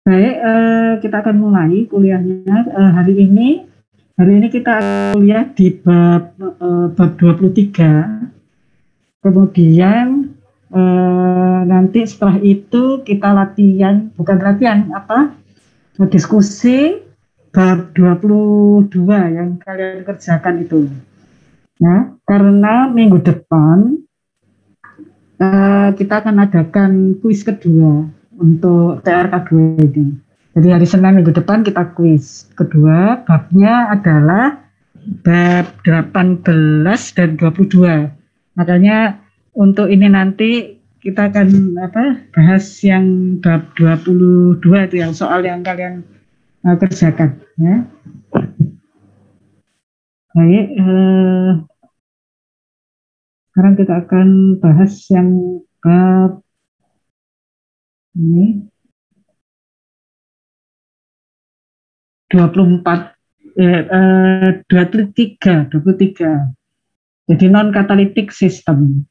Baik, kita akan mulai kuliahnya hari ini kita kuliah di bab 23. Kemudian nanti setelah itu kita bukan latihan, diskusi bab 22 yang kalian kerjakan itu. Nah, karena minggu depan kita akan adakan kuis kedua untuk TRK 2 ini. Jadi hari Senin minggu depan kita kuis kedua, babnya adalah bab 18 dan 22. Makanya untuk ini nanti kita akan bahas yang bab 22 itu, yang soal yang kalian kerjakan ya. Baik, sekarang kita akan bahas yang bab ini 23. Jadi non-catalytic system.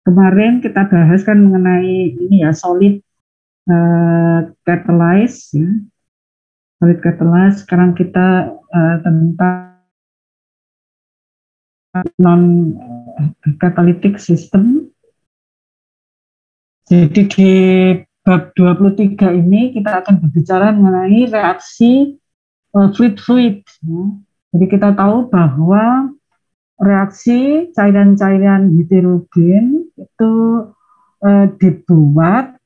Kemarin kita bahas kan mengenai ini ya, solid catalyze ya. Solid catalyze. Sekarang kita tentang non-catalytic system. Jadi di bab 23 ini kita akan berbicara mengenai reaksi fluid-fluid. Ya. Jadi kita tahu bahwa reaksi cairan-cairan heterogen itu dibuat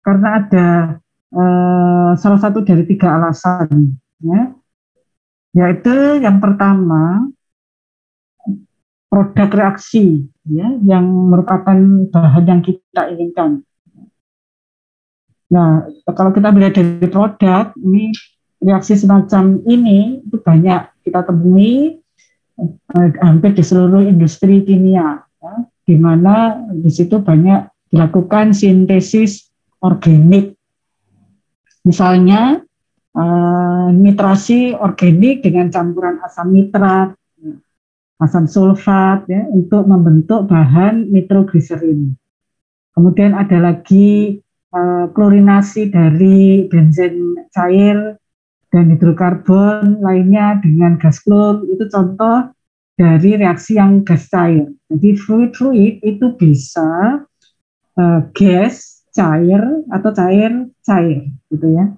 karena ada salah satu dari 3 alasan, ya. Yaitu yang pertama, produk reaksi, ya, yang merupakan bahan yang kita inginkan. Nah, kalau kita melihat dari produk, ini reaksi semacam ini itu banyak kita temui hampir di seluruh industri kimia, ya, di mana di situ banyak dilakukan sintesis organik. Misalnya nitrasi organik dengan campuran asam nitrat, asam sulfat, ya, untuk membentuk bahan nitrogliserin. Kemudian ada lagi klorinasi dari benzen cair dan hidrokarbon lainnya dengan gas klor, itu contoh dari reaksi yang gas cair. Jadi fluid-fluid itu bisa gas cair atau cair-cair gitu ya.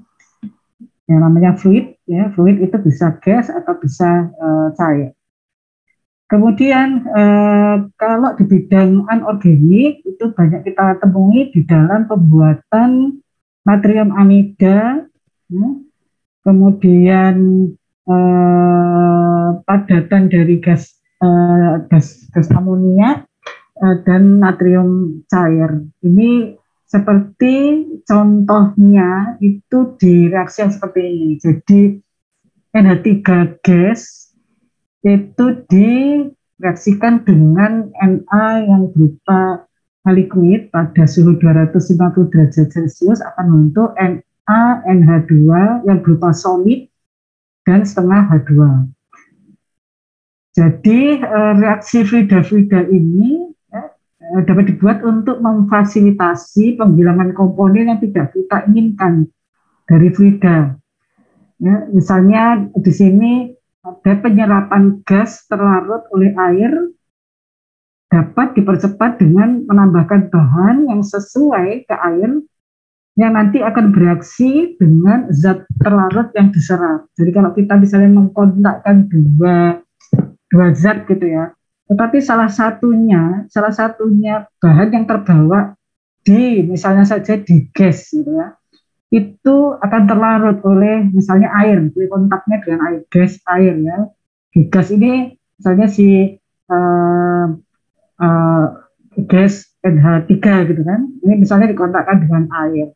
Yang namanya fluid, ya, fluid itu bisa gas atau bisa cair. Kemudian kalau di bidang anorganik itu banyak kita temui di dalam pembuatan natrium amida, ya. Kemudian padatan dari gas amonia dan natrium cair. Ini seperti contohnya itu di reaksi yang seperti ini. Jadi NH3 gas itu direaksikan dengan Na yang berupa liquid pada suhu 250 derajat Celcius akan membentuk NaNH2 yang berupa solid dan setengah H2. Jadi reaksi fluida-fluida ini dapat dibuat untuk memfasilitasi penghilangan komponen yang tidak kita inginkan dari fluida. Ya, misalnya di sini ada penyerapan gas terlarut oleh air dapat dipercepat dengan menambahkan bahan yang sesuai ke air yang nanti akan bereaksi dengan zat terlarut yang diserap. Jadi kalau kita misalnya mengkontakkan dua zat gitu ya, tetapi salah satunya bahan yang terbawa di misalnya saja di gas gitu ya, itu akan terlarut oleh misalnya air, kontaknya dengan air, gas air ya. Di gas ini misalnya si gas NH3 gitu kan, ini misalnya dikontakkan dengan air,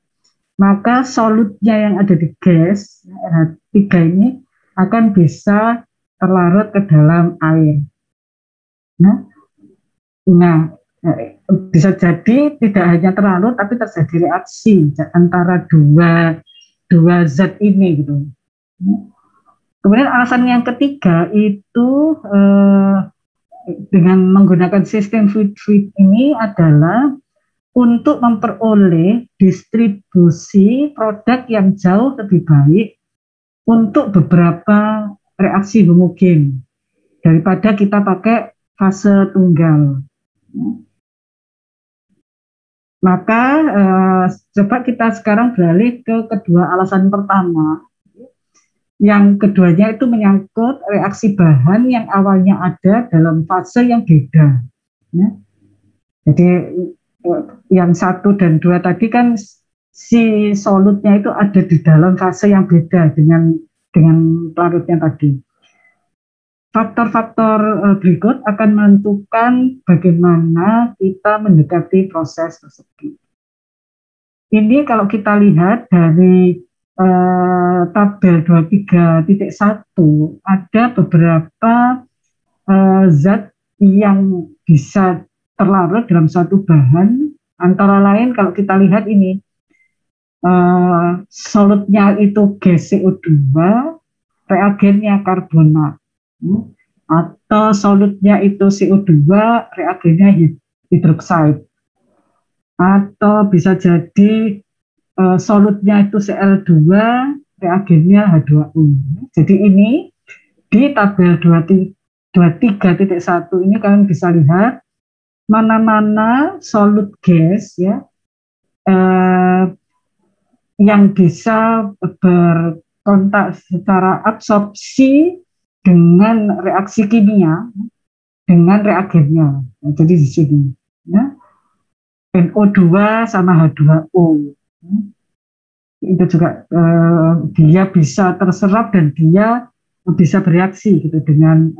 maka solutnya yang ada di gas NH3 ini akan bisa terlarut ke dalam air. Nah, bisa jadi tidak hanya terlarut, tapi terjadi reaksi antara dua zat ini gitu. Kemudian alasan yang ketiga itu dengan menggunakan sistem fluid-fluid ini adalah untuk memperoleh distribusi produk yang jauh lebih baik untuk beberapa reaksi homogen daripada kita pakai fase tunggal. Maka coba kita sekarang beralih ke kedua alasan pertama. Yang keduanya itu menyangkut reaksi bahan yang awalnya ada dalam fase yang beda. Ya. Jadi yang 1 dan 2 tadi kan si solutnya itu ada di dalam fase yang beda dengan pelarutnya tadi. Faktor-faktor berikut akan menentukan bagaimana kita mendekati proses tersebut. Ini kalau kita lihat dari tabel 23.1 ada beberapa zat yang bisa terlarut dalam suatu bahan, antara lain kalau kita lihat ini solutnya itu gas CO2, reagennya karbonat, atau solutnya itu CO2, reagennya hidroksida, atau bisa jadi solutnya itu Cl2, reagennya H2O. Jadi ini di tabel 23.1 ini kalian bisa lihat mana-mana solut gas ya yang bisa berkontak secara absorpsi dengan reaksi kimia dengan reagennya. Nah, jadi di sini ya, NO2 sama H2O. Itu juga dia bisa terserap dan dia bisa bereaksi gitu dengan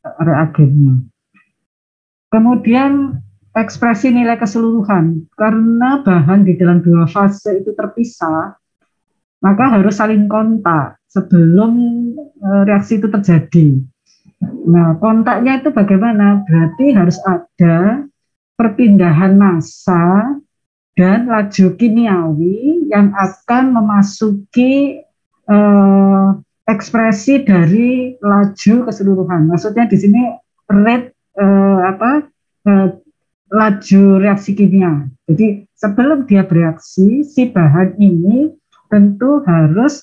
reagennya. Kemudian ekspresi nilai keseluruhan, karena bahan di dalam dua fase itu terpisah, maka harus saling kontak sebelum reaksi itu terjadi. Nah, kontaknya itu bagaimana? Berarti harus ada perpindahan massa dan laju kimiawi yang akan memasuki ekspresi dari laju keseluruhan. Maksudnya di sini rate laju reaksi kimia. Jadi sebelum dia bereaksi, si bahan ini tentu harus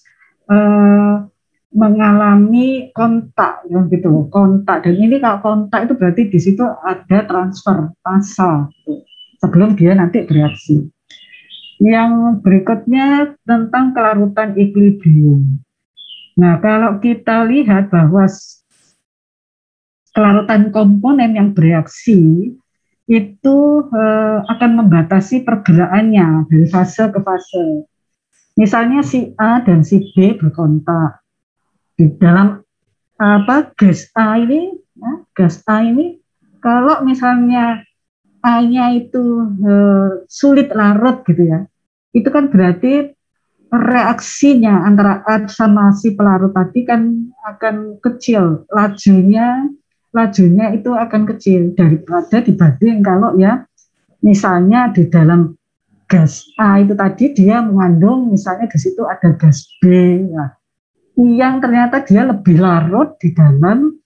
mengalami kontak, ya, gitu, kontak. Dan ini kalau kontak itu berarti di situ ada transfer massa. Gitu, sebelum dia nanti bereaksi. Yang berikutnya tentang kelarutan equilibrium. Nah, kalau kita lihat bahwa kelarutan komponen yang bereaksi itu akan membatasi pergerakannya dari fase ke fase. Misalnya si A dan si B berkontak di dalam gas A ini, ya, gas A ini kalau misalnya A-nya itu sulit larut gitu ya, itu kan berarti reaksinya antara A sama si pelarut tadi kan akan kecil, lajunya itu akan kecil daripada dibanding kalau ya misalnya di dalam gas A itu tadi dia mengandung misalnya di situ ada gas B ya, yang ternyata dia lebih larut di dalam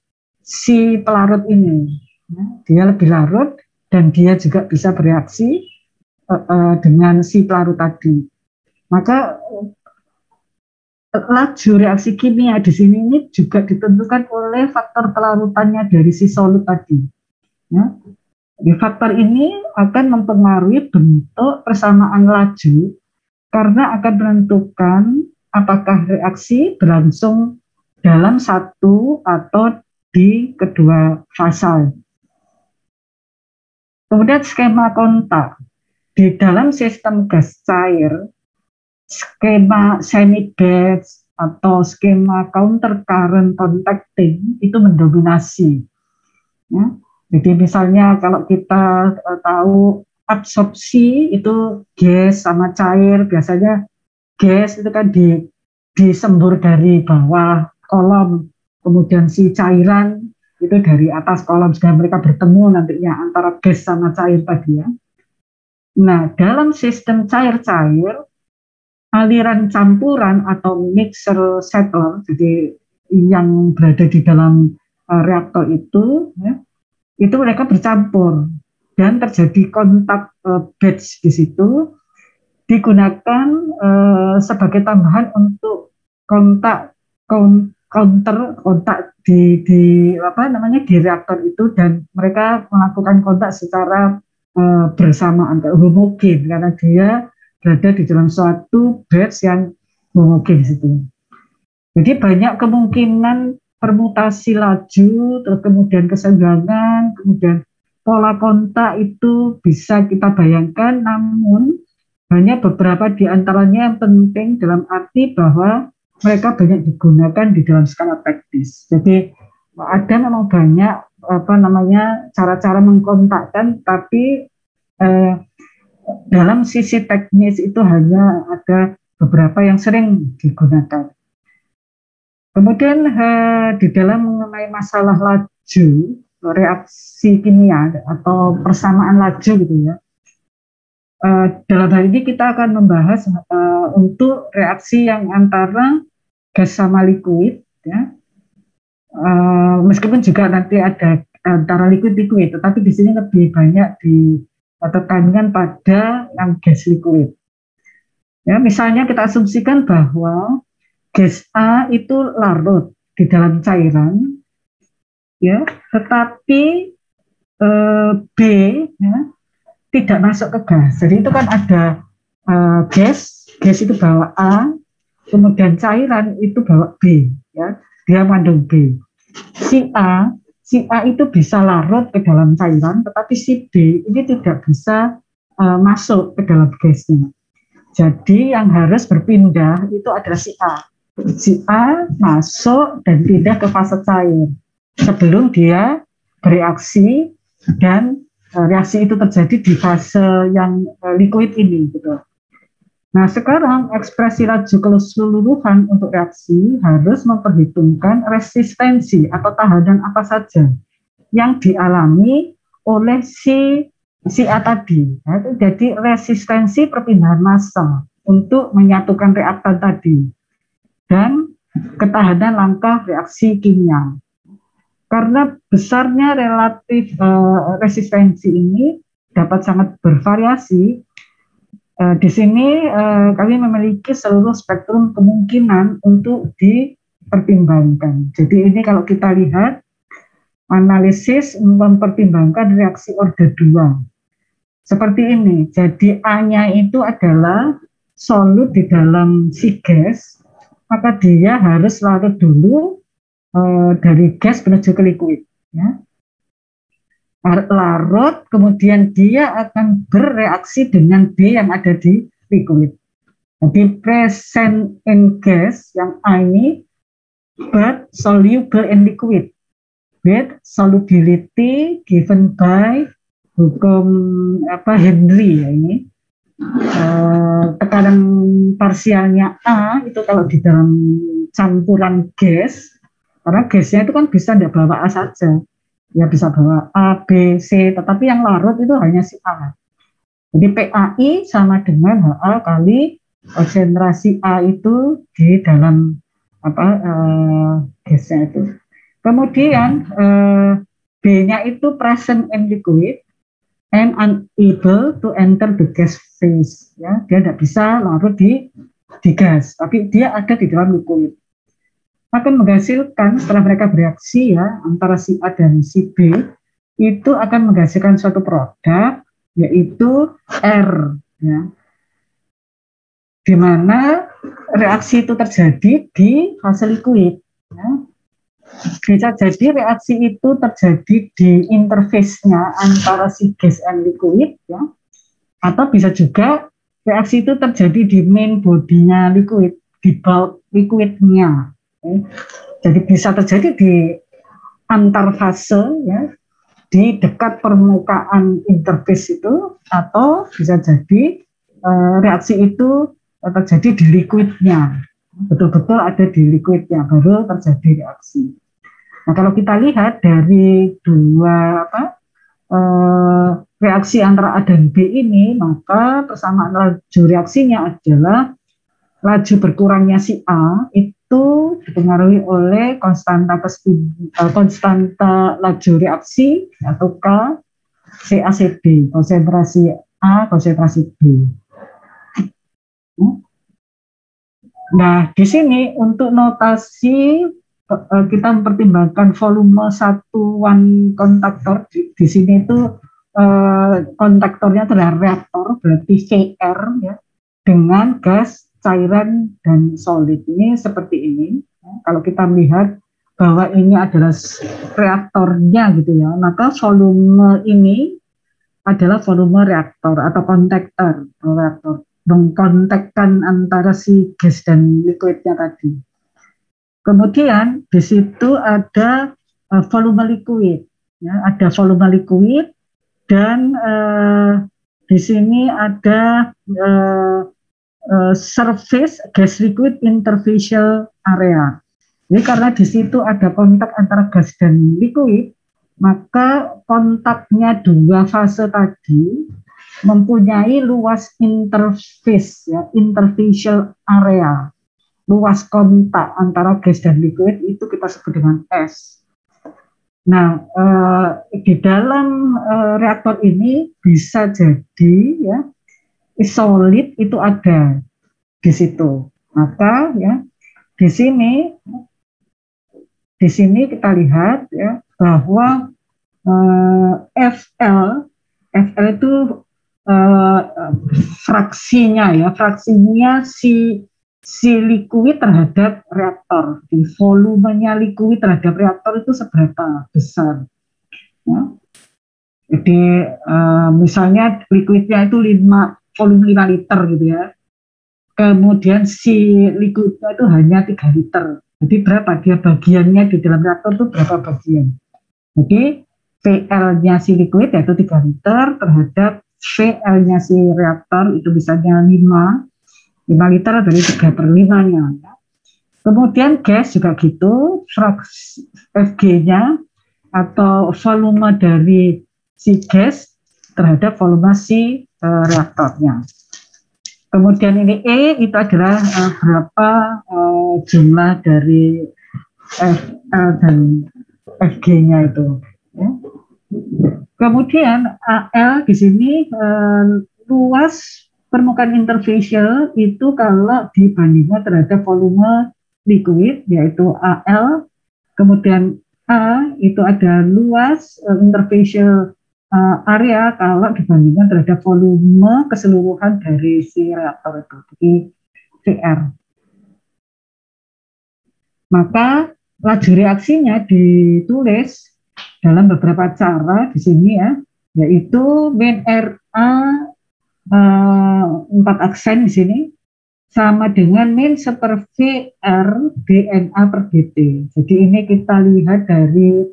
si pelarut ini, ya, dia lebih larut dan dia juga bisa bereaksi dengan si pelarut tadi. Maka laju reaksi kimia di sini ini juga ditentukan oleh faktor kelarutannya dari si solut tadi. Ya. Jadi faktor ini akan mempengaruhi bentuk persamaan laju karena akan menentukan apakah reaksi berlangsung dalam satu atau di kedua fase. Kemudian skema kontak. Di dalam sistem gas cair, skema semi-batch atau skema counter current contacting itu mendominasi. Ya. Jadi misalnya kalau kita tahu absorpsi itu gas sama cair, biasanya gas itu kan disembur dari bawah kolom, kemudian si cairan itu dari atas kolom sehingga mereka bertemu nantinya antara gas sama cair tadi ya. Nah, dalam sistem cair-cair, aliran campuran atau mixer settler, jadi yang berada di dalam reaktor itu, ya, itu mereka bercampur. dan terjadi kontak batch di situ, digunakan sebagai tambahan untuk kontak kontak di apa namanya di reaktor itu, dan mereka melakukan kontak secara bersamaan homogen karena dia berada di dalam suatu batch yang homogen di situ. Jadi banyak kemungkinan permutasi laju, terus kemudian keseimbangan, kemudian pola kontak itu bisa kita bayangkan, namun hanya beberapa di antaranya yang penting dalam arti bahwa mereka banyak digunakan di dalam skala teknis. Jadi ada memang banyak apa namanya cara-cara mengkontakkan, tapi dalam sisi teknis itu hanya ada beberapa yang sering digunakan. Kemudian di dalam mengenai masalah laju reaksi kimia atau persamaan laju gitu ya. Dalam hal ini kita akan membahas untuk reaksi yang antara gas sama liquid, ya. Meskipun juga nanti ada antara liquid-liquid, tetapi di sini lebih banyak ditekankan pada yang gas liquid. Ya, misalnya kita asumsikan bahwa gas A itu larut di dalam cairan, ya, tetapi B ya, tidak masuk ke gas. Jadi itu kan ada gas itu bawa A, kemudian cairan itu bawa B, ya, dia mengandung B. Si A itu bisa larut ke dalam cairan, tetapi si B ini tidak bisa masuk ke dalam gasnya. Jadi yang harus berpindah itu adalah si A. Si A masuk dan pindah ke fase cair sebelum dia bereaksi, dan reaksi itu terjadi di fase yang liquid ini gitu. Nah, sekarang ekspresi laju keseluruhan untuk reaksi harus memperhitungkan resistensi atau tahanan apa saja yang dialami oleh si A tadi. Nah, itu jadi resistensi perpindahan massa untuk menyatukan reaktan tadi dan ketahanan langkah reaksi kimia. Karena besarnya relatif resistensi ini dapat sangat bervariasi, di sini kami memiliki seluruh spektrum kemungkinan untuk dipertimbangkan. Jadi ini kalau kita lihat, analisis mempertimbangkan reaksi order 2. Seperti ini, jadi A-nya itu adalah solut di dalam si gas, maka dia harus larut dulu dari gas menuju ke liquid, ya. Larut, kemudian dia akan bereaksi dengan B yang ada di liquid. Jadi present in gas yang A ini, but soluble in liquid with solubility given by hukum Henry ya ini. Tekanan parsialnya A itu kalau di dalam campuran gas, karena gasnya itu kan bisa tidak bawa A saja, ya bisa bawa A, B, C, tetapi yang larut itu hanya si A. Jadi PAI sama dengan HA kali konsentrasi A itu di dalam gasnya itu. Kemudian B-nya itu present in liquid and unable to enter the gas phase. Ya, dia tidak bisa larut di gas, tapi dia ada di dalam liquid. Akan menghasilkan setelah mereka bereaksi ya antara si A dan si B, itu akan menghasilkan suatu produk yaitu R, ya, di mana reaksi itu terjadi di fase liquid. Ya. Bisa jadi reaksi itu terjadi di interface-nya antara si gas dan liquid, ya, atau bisa juga reaksi itu terjadi di main body-nya liquid, di bulk liquidnya. Jadi bisa terjadi di antar fase ya, di dekat permukaan interface itu, atau bisa jadi reaksi itu terjadi di liquidnya, betul-betul ada di liquidnya baru terjadi reaksi. Nah, kalau kita lihat dari dua reaksi antara A dan B ini, maka persamaan laju reaksinya adalah laju berkurangnya si A itu dipengaruhi oleh konstanta laju reaksi atau K, CaCd, konsentrasi A, konsentrasi B. Nah, di sini untuk notasi kita mempertimbangkan volume satuan kontaktor. Di sini itu kontaktornya adalah reaktor, berarti VR ya, dengan gas, cairan, dan solid. Ini seperti ini. Kalau kita melihat bahwa ini adalah reaktornya gitu ya, maka volume ini adalah volume reaktor atau kontaktor reaktor, mengkontakkan antara si gas dan liquidnya tadi. Kemudian di situ ada volume liquid, ya, ada volume liquid dan di sini ada surface gas liquid interfacial area. Jadi karena di situ ada kontak antara gas dan liquid, maka kontaknya dua fase tadi mempunyai luas interface, ya, interfacial area. Luas kontak antara gas dan liquid itu kita sebut dengan S. Nah, di dalam reaktor ini bisa jadi ya solid itu ada di situ. Maka ya di sini kita lihat ya bahwa FL itu fraksinya si liquid terhadap reaktor. Di volumenya liquid terhadap reaktor itu seberapa besar. Ya. Jadi misalnya liquidnya itu volume 5 liter gitu ya. Kemudian si liquidnya itu hanya 3 liter. Jadi berapa dia bagiannya di dalam reaktor itu berapa bagian. Jadi VL-nya si liquid yaitu 3 liter terhadap VL-nya si reaktor itu misalnya 5 liter dari 3/5-nya. Kemudian gas juga gitu, FG-nya atau volume dari si gas terhadap volume si reaktornya. Kemudian ini E itu adalah berapa jumlah dari FL dan FG-nya itu. Ya. Kemudian AL di sini luas permukaan interfacial itu kalau dibandingkan terhadap volume liquid yaitu AL. Kemudian A itu ada luas interfacial area kalau dibandingkan terhadap volume keseluruhan dari si reaktor itu, jadi VR. Maka laju reaksinya ditulis dalam beberapa cara di sini ya, yaitu min RA 4 aksen di sini sama dengan min seper VR DNA per dt. Jadi ini kita lihat dari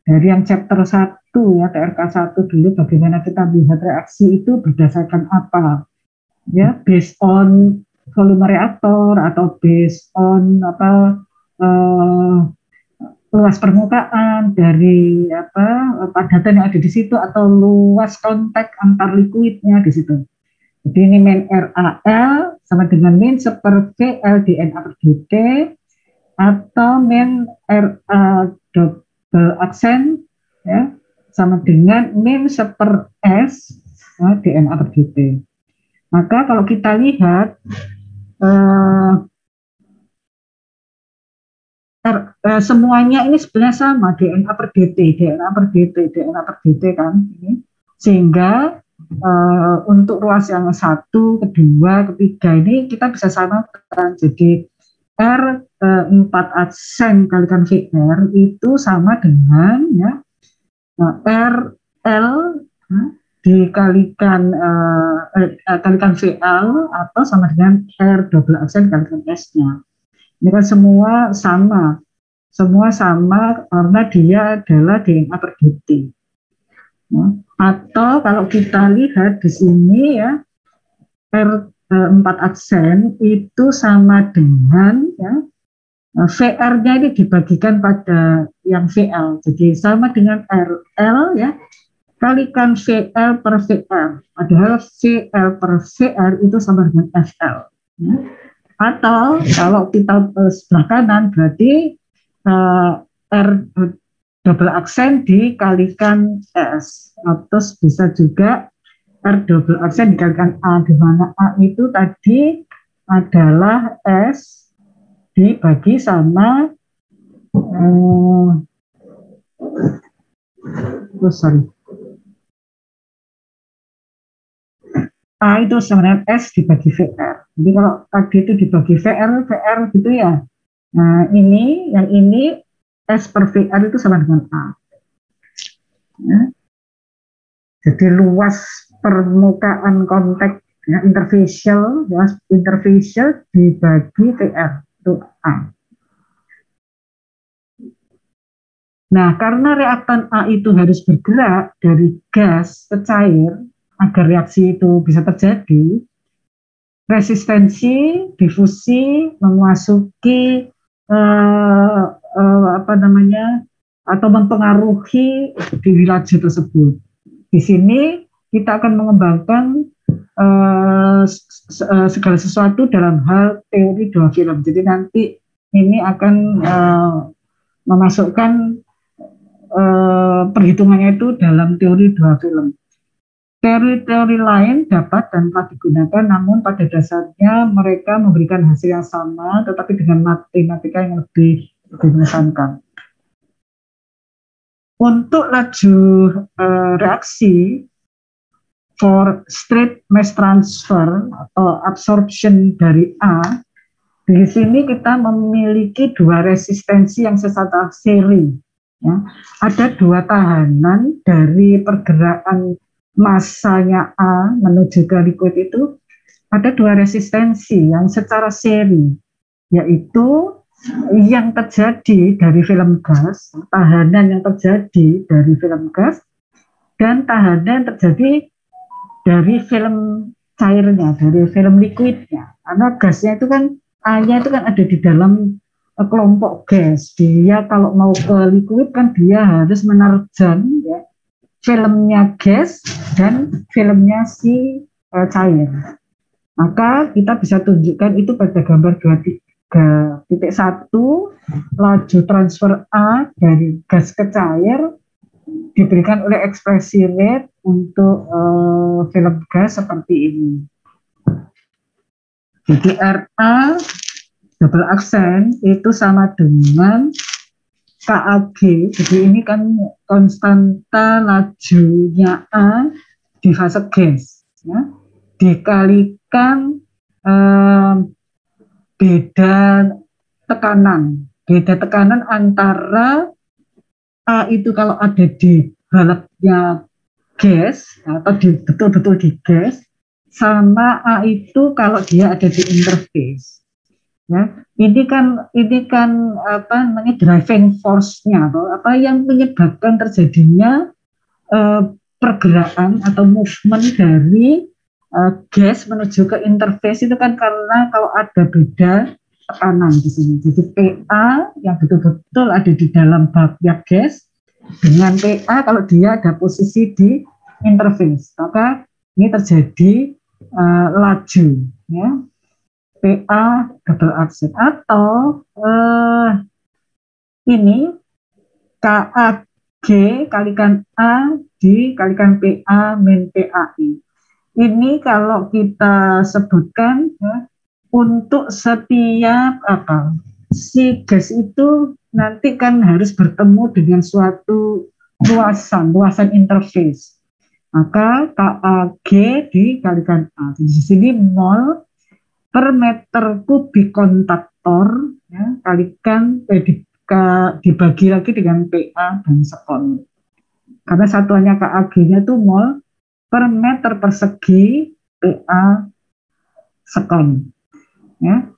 yang chapter 1 ya, TRK 1 dulu, bagaimana kita melihat reaksi itu berdasarkan apa ya, based on volume reaktor atau based on luas permukaan dari padatan yang ada di situ atau luas kontak antar liquidnya di situ. Jadi ini min RAL sama dengan min seper VL DNA per dt atau min RA double aksen ya sama dengan min seper S ya, DNA per dt. Maka kalau kita lihat semuanya ini sebenarnya sama, DNA per dt, DNA per dt, DNA per dt kan ini. Sehingga untuk ruas yang 1, kedua, ketiga ini kita bisa samakan. Jadi R 4 aksen kalikan VR itu sama dengan ya R L dikalikan kalikan VL atau sama dengan R double aksen kalikan S-nya. Ini kan semua sama karena dia adalah DNA per dt. Ya. Atau kalau kita lihat di sini ya R 4 aksen itu sama dengan ya VR-nya ini dibagikan pada yang VL, jadi sama dengan RL ya kalikan VL per VR, padahal VL per VR itu sama dengan FL ya. Atau kalau kita sebelah kanan berarti R double aksen dikalikan S, atau bisa juga R double aksen dikalikan A, di mana A itu tadi adalah S dibagi sama sorry, A itu sebenarnya S dibagi VR. Jadi kalau tadi itu dibagi VR gitu ya. Nah ini, yang ini S per VR itu sama dengan A. Ya. Jadi luas permukaan konteks ya, interfacial, luas interfacial dibagi VR itu A. Nah, karena reaktan A itu harus bergerak dari gas ke cair agar reaksi itu bisa terjadi, resistensi difusi memasuki apa namanya, atau mempengaruhi di laju tersebut. Di sini kita akan mengembangkan segala sesuatu dalam hal teori dua film. Jadi nanti ini akan memasukkan perhitungannya itu dalam teori dua film. Teori-teori lain dapat dan telah digunakan, namun pada dasarnya mereka memberikan hasil yang sama, tetapi dengan matematika yang lebih mengesankan. Untuk laju reaksi for straight mass transfer atau absorption dari A, di sini kita memiliki dua resistensi yang secara seri. Ya. Ada dua tahanan dari pergerakan masanya A menuju ke liquid itu, ada dua resistensi yang secara seri, yaitu yang terjadi dari film gas, tahanan yang terjadi dari film gas, dan tahanan yang terjadi dari film cairnya, dari film liquidnya. Karena gasnya itu kan, A-nya itu kan ada di dalam kelompok gas. Dia kalau mau ke liquid kan dia harus menerjang ya, filmnya gas dan filmnya si cair. Maka kita bisa tunjukkan itu pada gambar 2.1, laju transfer A dari gas ke cair diberikan oleh ekspresi rate untuk film gas seperti ini. Jadi RA double aksen itu sama dengan KAG, jadi ini kan konstanta lajunya A di fase gas, ya, dikalikan beda tekanan antara A itu kalau ada di balepnya gas atau betul-betul di gas, sama A itu kalau dia ada di interface. Ya, ini kan apa namanya, driving force-nya, atau apa yang menyebabkan terjadinya pergerakan atau movement dari gas menuju ke interface itu kan karena kalau ada beda tekanan di sini. Jadi PA yang betul-betul ada di dalam babnya gas dengan PA kalau dia ada posisi di interface, maka ini terjadi laju, ya. PA double aksen, atau ini KAG kalikan A dikalikan PA min PAI. Ini kalau kita sebutkan ya, untuk setiap apa, si gas itu nanti kan harus bertemu dengan suatu luasan interface. Maka KAG dikalikan A. Di sini mol per meter kubik kontaktor, ya, kalikan dibagi lagi dengan PA dan sekon. Karena satuannya KAG-nya itu mol per meter persegi PA sekon. Ya.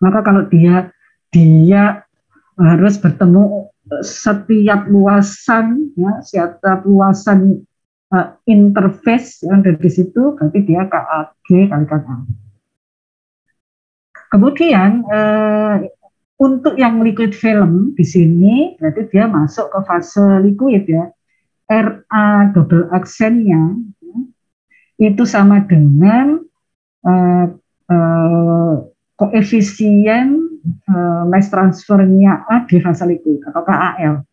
Maka kalau dia harus bertemu setiap luasan, ya, setiap luasan interface yang ada di situ, berarti dia KAG kalikan A. Kemudian untuk yang liquid film di sini, berarti dia masuk ke fase liquid ya. RA double aksennya ya, itu sama dengan koefisien mass transfernya A di fase liquid atau KAL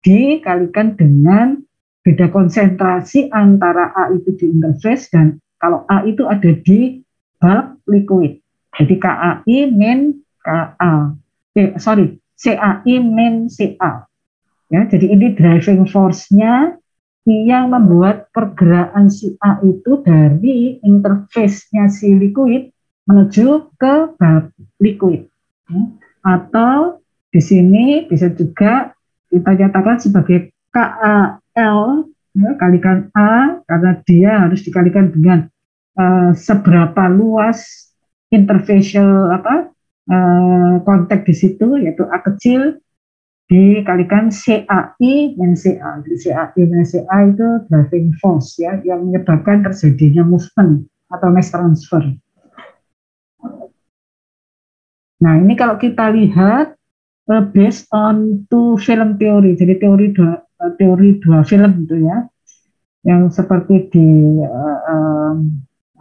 dikalikan dengan beda konsentrasi antara A itu di interface dan kalau A itu ada di bulk liquid. Jadi KAI min KA. CAI min CA. Ya, jadi ini driving force-nya yang membuat pergerakan si A itu dari interface-nya si liquid menuju ke bulk liquid. Ya. Atau di sini bisa juga kita nyatakan sebagai KAL ya, kalikan A karena dia harus dikalikan dengan seberapa luas interfacial kontak di situ yaitu A kecil dikalikan CAI min CA. Jadi CAI min CA itu driving force ya yang menyebabkan terjadinya movement atau mass transfer. Nah ini kalau kita lihat based on two film theory, jadi teori dua film itu ya, yang seperti di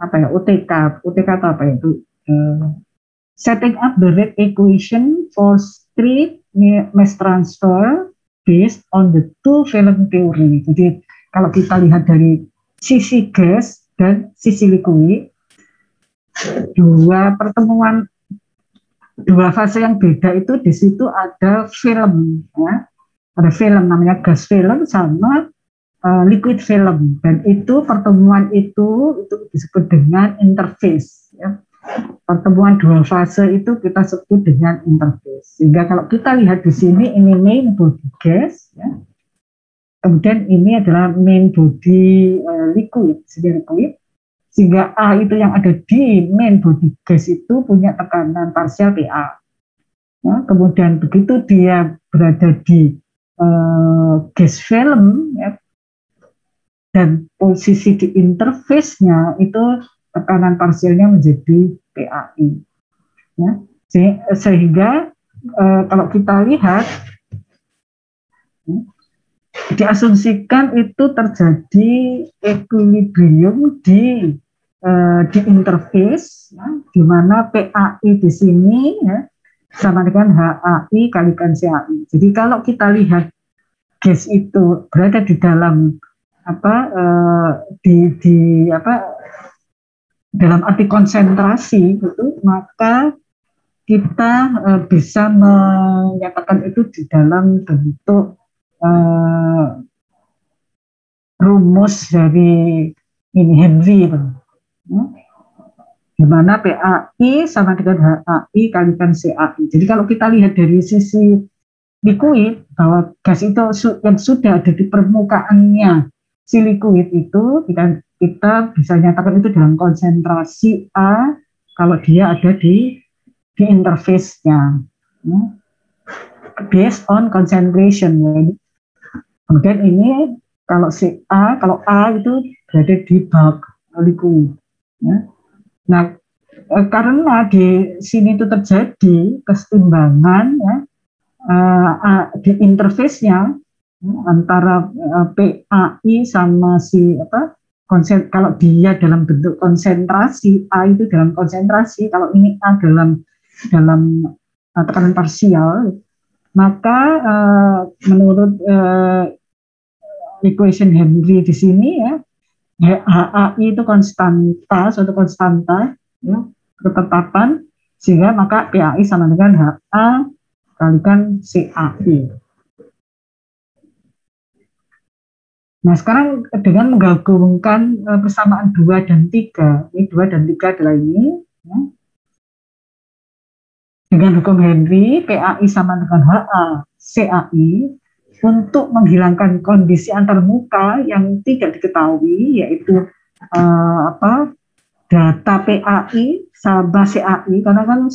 UTK atau apa itu, setting up the rate equation for straight mass transfer based on the two film theory. Jadi kalau kita lihat dari sisi gas dan sisi liquid, dua fase yang beda itu di situ ada film ya. Ada film namanya gas film sama liquid film dan itu pertemuan itu disebut dengan interface ya. Pertemuan dua fase itu kita sebut dengan interface. Sehingga kalau kita lihat di sini ini main body gas ya. Kemudian ini adalah main body liquid. Sehingga A itu yang ada di main body gas itu punya tekanan parsial PA. Ya, kemudian begitu dia berada di gas film ya, dan posisi di interface-nya itu tekanan parsialnya menjadi PAI. Ya. Sehingga kalau kita lihat diasumsikan itu terjadi equilibrium di interface, ya, di mana PAI di sini ya, sama dengan HAI kalikan CAI. Jadi kalau kita lihat gas itu berada di dalam dalam arti konsentrasi gitu, maka kita bisa menyatakan itu di dalam bentuk rumus dari ini Henry itu. Ya. Di mana PAI sama dengan HAI kalikan CAI. Jadi kalau kita lihat dari sisi liquid bahwa gas itu yang sudah ada di permukaannya si liquid itu kita bisa nyatakan itu dalam konsentrasi A kalau dia ada di interface-nya. Ya. Based on concentration ya. Kemudian ini kalau A itu berada di bulk liquid. Ya. Nah, karena di sini itu terjadi kesetimbangan ya, di interface-nya antara PAI sama si kalau dia dalam bentuk konsentrasi, A itu dalam konsentrasi, kalau ini A dalam tekanan parsial, maka menurut equation Henry di sini ya, HAI itu suatu konstanta ya, ketetapan, sehingga maka PAI sama dengan HA kalikan CAI. Nah sekarang dengan menggabungkan persamaan 2 dan 3, ini 2 dan 3 adalah ini ya. Dengan hukum Henry, PAI sama dengan HA CAI untuk menghilangkan kondisi antarmuka yang tidak diketahui, yaitu data PAI sama CAI, karena kan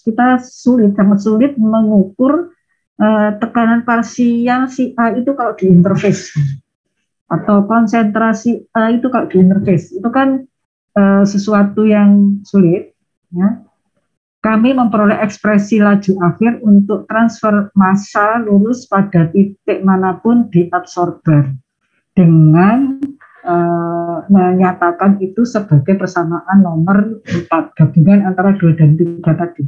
kita sangat sulit mengukur tekanan parsial si A itu kalau di interface atau konsentrasi A itu kalau di interface, itu kan sesuatu yang sulit ya. Kami memperoleh ekspresi laju akhir untuk transfer massa lurus pada titik manapun di absorber dengan menyatakan itu sebagai persamaan nomor 4, gabungan antara 2 dan 3 tadi.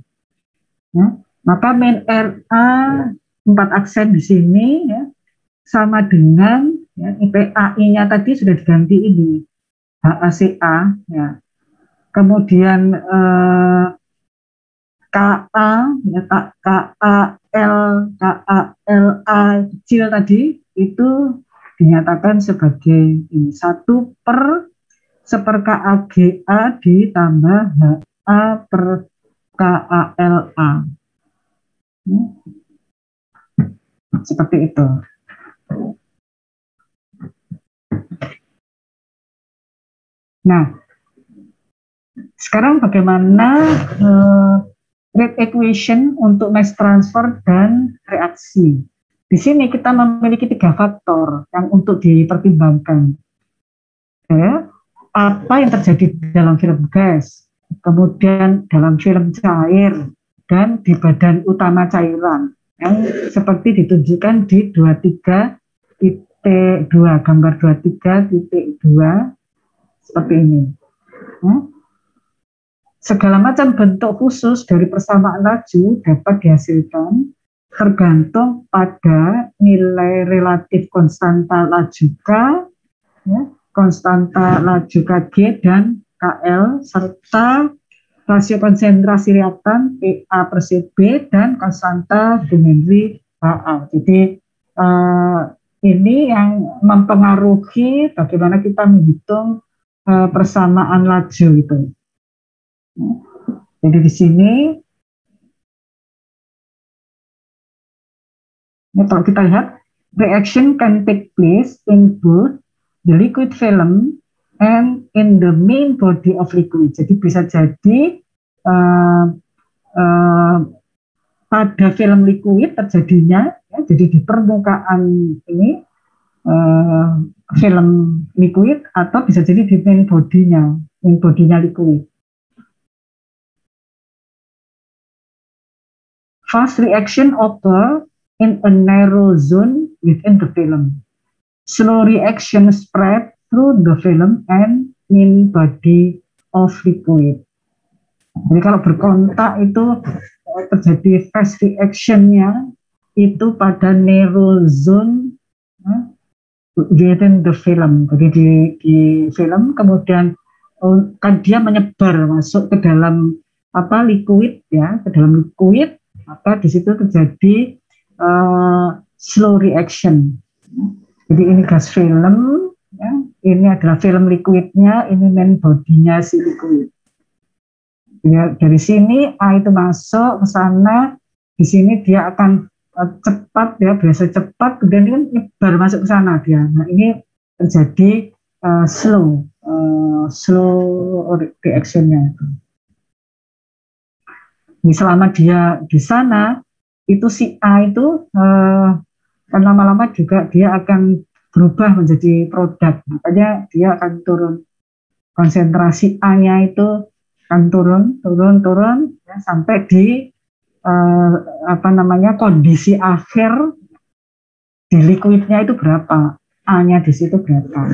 Ya. Maka min RA 4 aksen di sini ya, sama dengan ya, IPAI-nya tadi sudah diganti ini HACA ya. Kemudian KA ya, KALA kecil tadi itu dinyatakan sebagai ini 1/1 KAGA ditambah HA per KALA. Seperti itu. Nah, sekarang bagaimana rate equation untuk mass transfer dan reaksi. Di sini kita memiliki 3 faktor yang untuk dipertimbangkan. Ya, apa yang terjadi dalam film gas, kemudian dalam film cair, dan di badan utama cairan yang seperti ditunjukkan di 23.2, gambar 23.2 seperti ini. Segala macam bentuk khusus dari persamaan laju dapat dihasilkan tergantung pada nilai relatif konstanta laju K, ya, konstanta laju Kg dan KL, serta rasio konsentrasi reaktan PA/CB dan konstanta Bung Henry HA. Jadi ini yang mempengaruhi bagaimana kita menghitung persamaan laju itu. Jadi di sini ya, kalau kita lihat, reaction can take place in both the liquid film and in the main body of liquid. Jadi bisa jadi pada film liquid terjadinya, ya, jadi di permukaan ini film liquid, atau bisa jadi di main bodinya liquid. Fast reaction occur in a narrow zone within the film. Slow reaction spread through the film and main body of liquid. Jadi kalau berkontak itu terjadi fast reaction-nya itu pada narrow zone within the film. Jadi di film kemudian kan dia menyebar masuk ke dalam liquid ya, ke dalam liquid, maka di situ terjadi slow reaction. Jadi ini gas film, ya, ini adalah film liquidnya, ini main bodinya si liquid. Ya, dari sini A itu masuk ke sana, di sini dia akan cepat ya, biasa cepat, kemudian kan nyebar masuk ke sana dia. Nah ini terjadi slow reaction-nya. Selama dia di sana, itu si A itu kan lama-lama juga dia akan berubah menjadi produk, makanya dia akan turun, konsentrasi A-nya itu akan turun ya, sampai di kondisi akhir di liquidnya itu berapa, A-nya di situ berapa.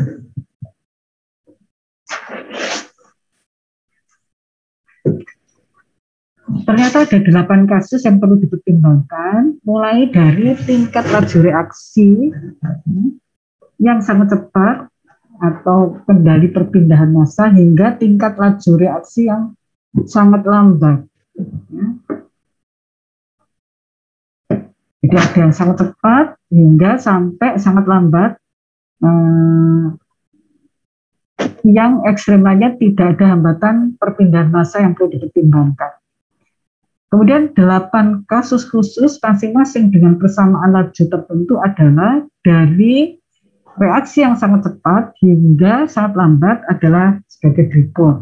Ternyata ada 8 kasus yang perlu dipertimbangkan, mulai dari tingkat laju reaksi yang sangat cepat atau kendali perpindahan massa hingga tingkat laju reaksi yang sangat lambat. Jadi ada yang sangat cepat hingga sampai sangat lambat, yang ekstremalnya tidak ada hambatan perpindahan massa yang perlu dipertimbangkan. Kemudian 8 kasus khusus masing-masing dengan persamaan laju tertentu adalah dari reaksi yang sangat cepat hingga sangat lambat adalah sebagai berikut.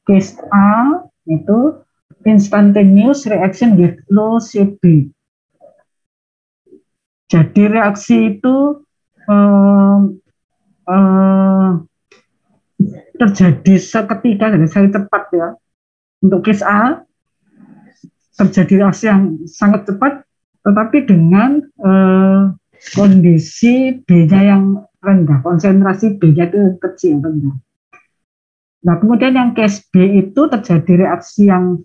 Case A itu instantaneous reaction with low CB. Jadi reaksi itu terjadi seketika dan sangat cepat ya. Untuk case A terjadi reaksi yang sangat cepat, tetapi dengan kondisi B-nya yang rendah, konsentrasi B-nya itu kecil, rendah. Nah, kemudian yang case B itu terjadi reaksi yang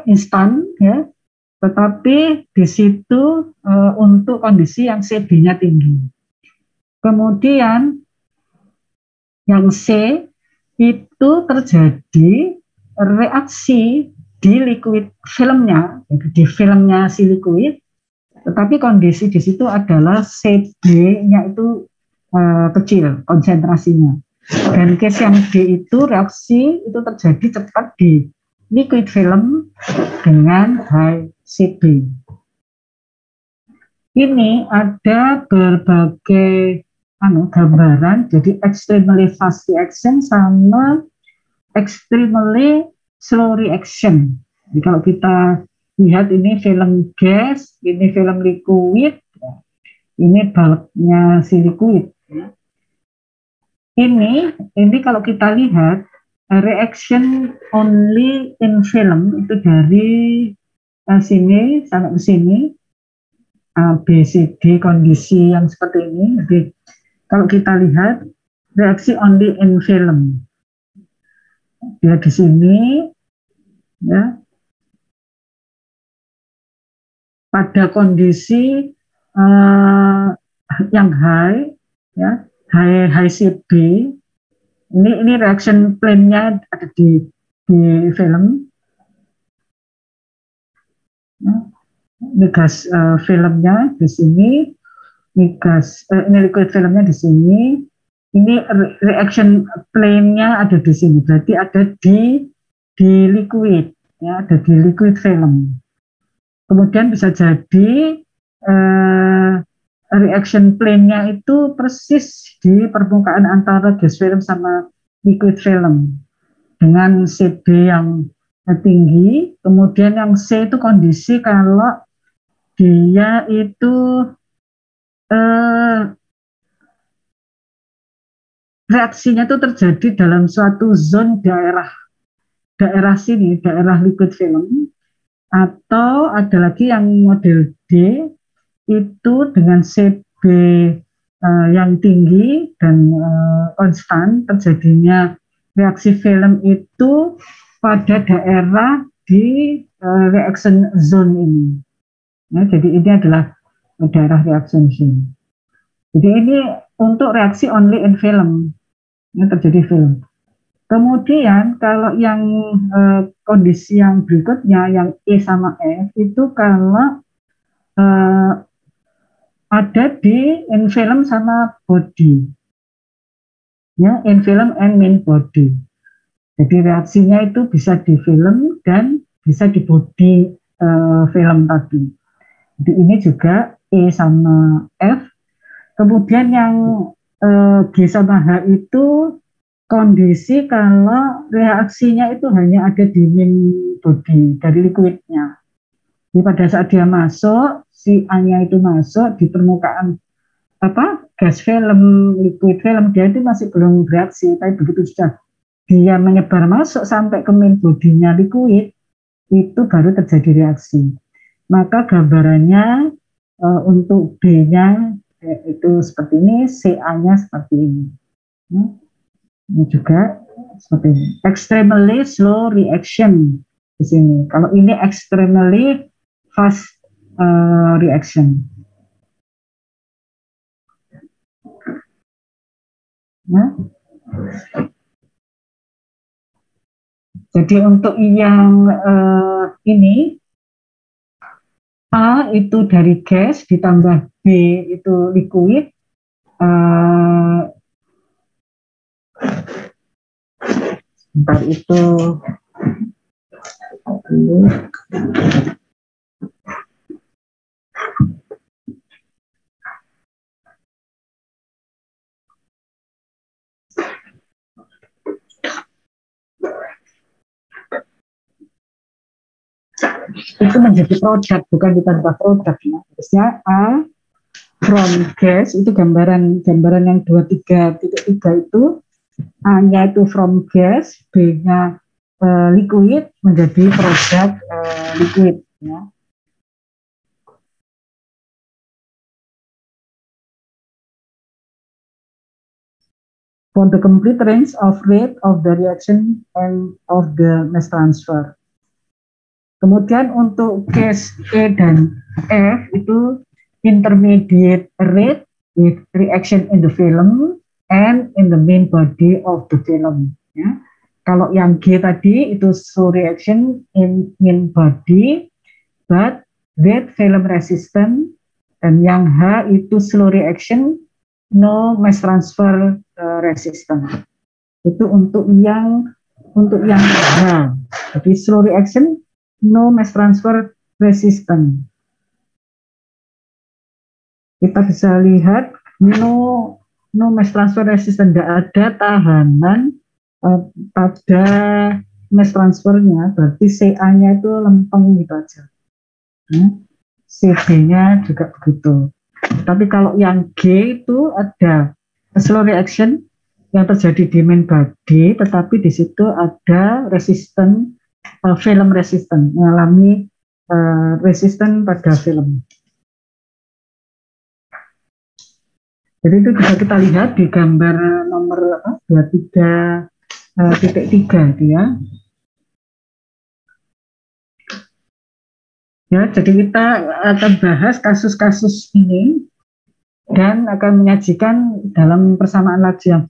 instan, ya, tetapi di situ untuk kondisi yang CB-nya tinggi. Kemudian yang C itu terjadi reaksi di liquid filmnya, di filmnya si liquid, tetapi kondisi di situ adalah CB-nya itu kecil konsentrasinya. Dan case yang D itu reaksi itu terjadi cepat di liquid film dengan high CB. Ini ada berbagai gambaran, jadi extremely fast reaction sama extremely slow reaction. Jadi kalau kita lihat ini film gas, ini film liquid, ini bulknya si liquid. Ini kalau kita lihat reaction only in film itu dari sini sampai ke sini, A, B, C, D kondisi yang seperti ini. Jadi kalau kita lihat reaksi only in film, dia di sini, ya, pada kondisi yang high, ya, high CB. Ini reaction plane-nya ada di film. Ini gas filmnya di sini, ini liquid filmnya di sini, ini reaction plane-nya ada di sini, berarti ada di liquid, ya, ada di liquid film. Kemudian bisa jadi reaction plane-nya itu persis di permukaan antara gas film sama liquid film dengan CB yang tinggi. Kemudian yang C itu kondisi kalau dia itu reaksinya itu terjadi dalam suatu zone daerah sini, daerah liquid film. Atau ada lagi yang model D itu dengan CB yang tinggi dan konstan, terjadinya reaksi film itu pada daerah di reaction zone ini. Ya, jadi ini adalah daerah reaction zone. Jadi ini untuk reaksi only in film, yang terjadi film. Kemudian kalau yang kondisi yang berikutnya, yang E sama F, itu kalau ada di infilum sama body, ya, infilum and main body. Jadi reaksinya itu bisa di film dan bisa di body film tadi. Jadi ini juga E sama F. Kemudian yang G sama H itu kondisi kalau reaksinya itu hanya ada di main body dari liquidnya. Jadi pada saat dia masuk, si A-nya itu masuk di permukaan gas film, liquid film, dia itu masih belum bereaksi, tapi begitu sudah dia menyebar masuk sampai ke main body-nya liquid, itu baru terjadi reaksi. Maka gambarannya untuk B-nya itu seperti ini, CA-nya seperti ini. Ini juga seperti ini. Extremely slow reaction di sini. Kalau ini extremely fast reaction. Nah, jadi untuk yang ini, A itu dari gas ditambah B itu liquid, sebentar itu menjadi produk, bukan ditambah produk. Nah, harusnya A from gas itu gambaran yang 23.3 itu A-nya itu from gas, B-nya liquid menjadi produk liquid, ya. For the complete range of rate of the reaction and of the mass transfer. Kemudian untuk case E dan F itu intermediate rate with reaction in the film and in the main body of the film. Ya. Kalau yang G tadi itu slow reaction in main body but with film resistant, dan yang H itu slow reaction no mass transfer resistant. Itu untuk yang H. Jadi slow reaction no mass transfer resistant. Kita bisa lihat no mass transfer resistant, tidak ada tahanan pada mass transfernya, berarti CA-nya itu lempeng gitu aja. CB-nya juga begitu. Tapi kalau yang G itu ada slow reaction yang terjadi di main body, tetapi di situ ada resisten, film resisten, mengalami resisten pada film. Jadi itu bisa kita lihat di gambar nomor 23.3 itu ya. Ya, jadi kita akan bahas kasus-kasus ini dan akan menyajikan dalam persamaan laju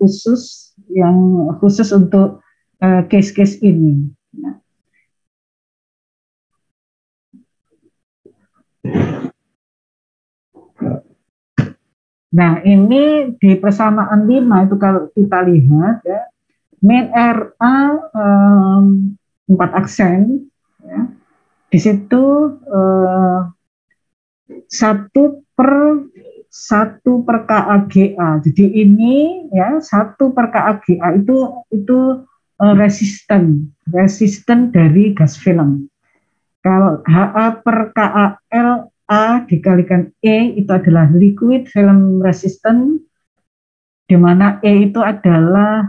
yang khusus untuk case-case ini. Nah, ini di persamaan 5 itu kalau kita lihat ya, main RA 4 aksen ya, di situ 1/KAGA. Jadi ini ya 1/KAGA itu resisten dari gas film. Kalau HA/KAL A dikalikan E itu adalah liquid film resistant, di mana E itu adalah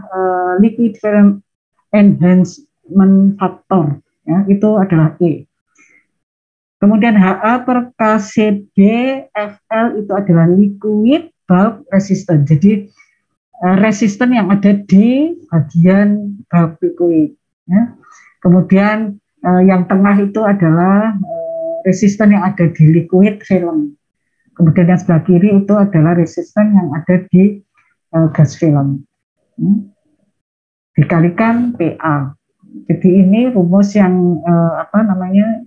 liquid film enhancement factor, ya, itu adalah E. Kemudian HA/KCB FL itu adalah liquid bulk resistant, jadi resisten yang ada di bagian bulk liquid. Ya. Kemudian yang tengah itu adalah resisten yang ada di liquid film. Kemudian yang sebelah kiri itu adalah resisten yang ada di gas film. Dikalikan PA. Jadi ini rumus yang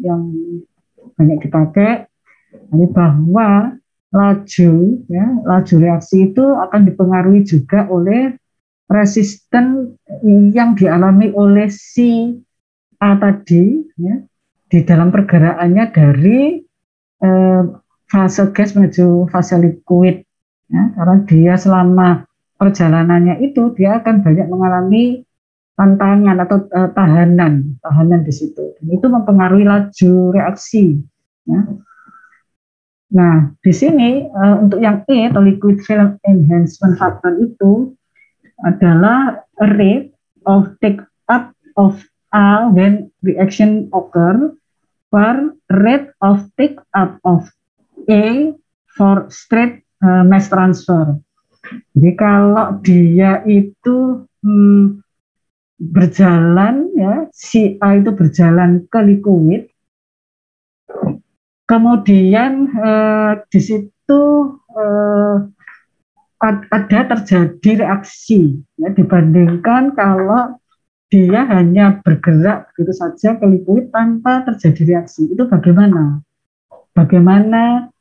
yang banyak dipakai, bahwa laju reaksi itu akan dipengaruhi juga oleh resisten yang dialami oleh si A tadi, ya, di dalam pergerakannya dari fase gas menuju fase liquid, ya, karena dia selama perjalanannya itu dia akan banyak mengalami tantangan atau tahanan di situ. Dan itu mempengaruhi laju reaksi. Ya. Nah, di sini untuk yang E atau liquid film enhancement factor itu adalah rate of take up of A when reaction occur per rate of take up of A for straight mass transfer. Jadi kalau dia itu berjalan, ya, si A itu berjalan ke liquid, kemudian di situ ada terjadi reaksi, ya, dibandingkan kalau dia hanya bergerak begitu saja ke liquid tanpa terjadi reaksi. Itu bagaimana? Bagaimana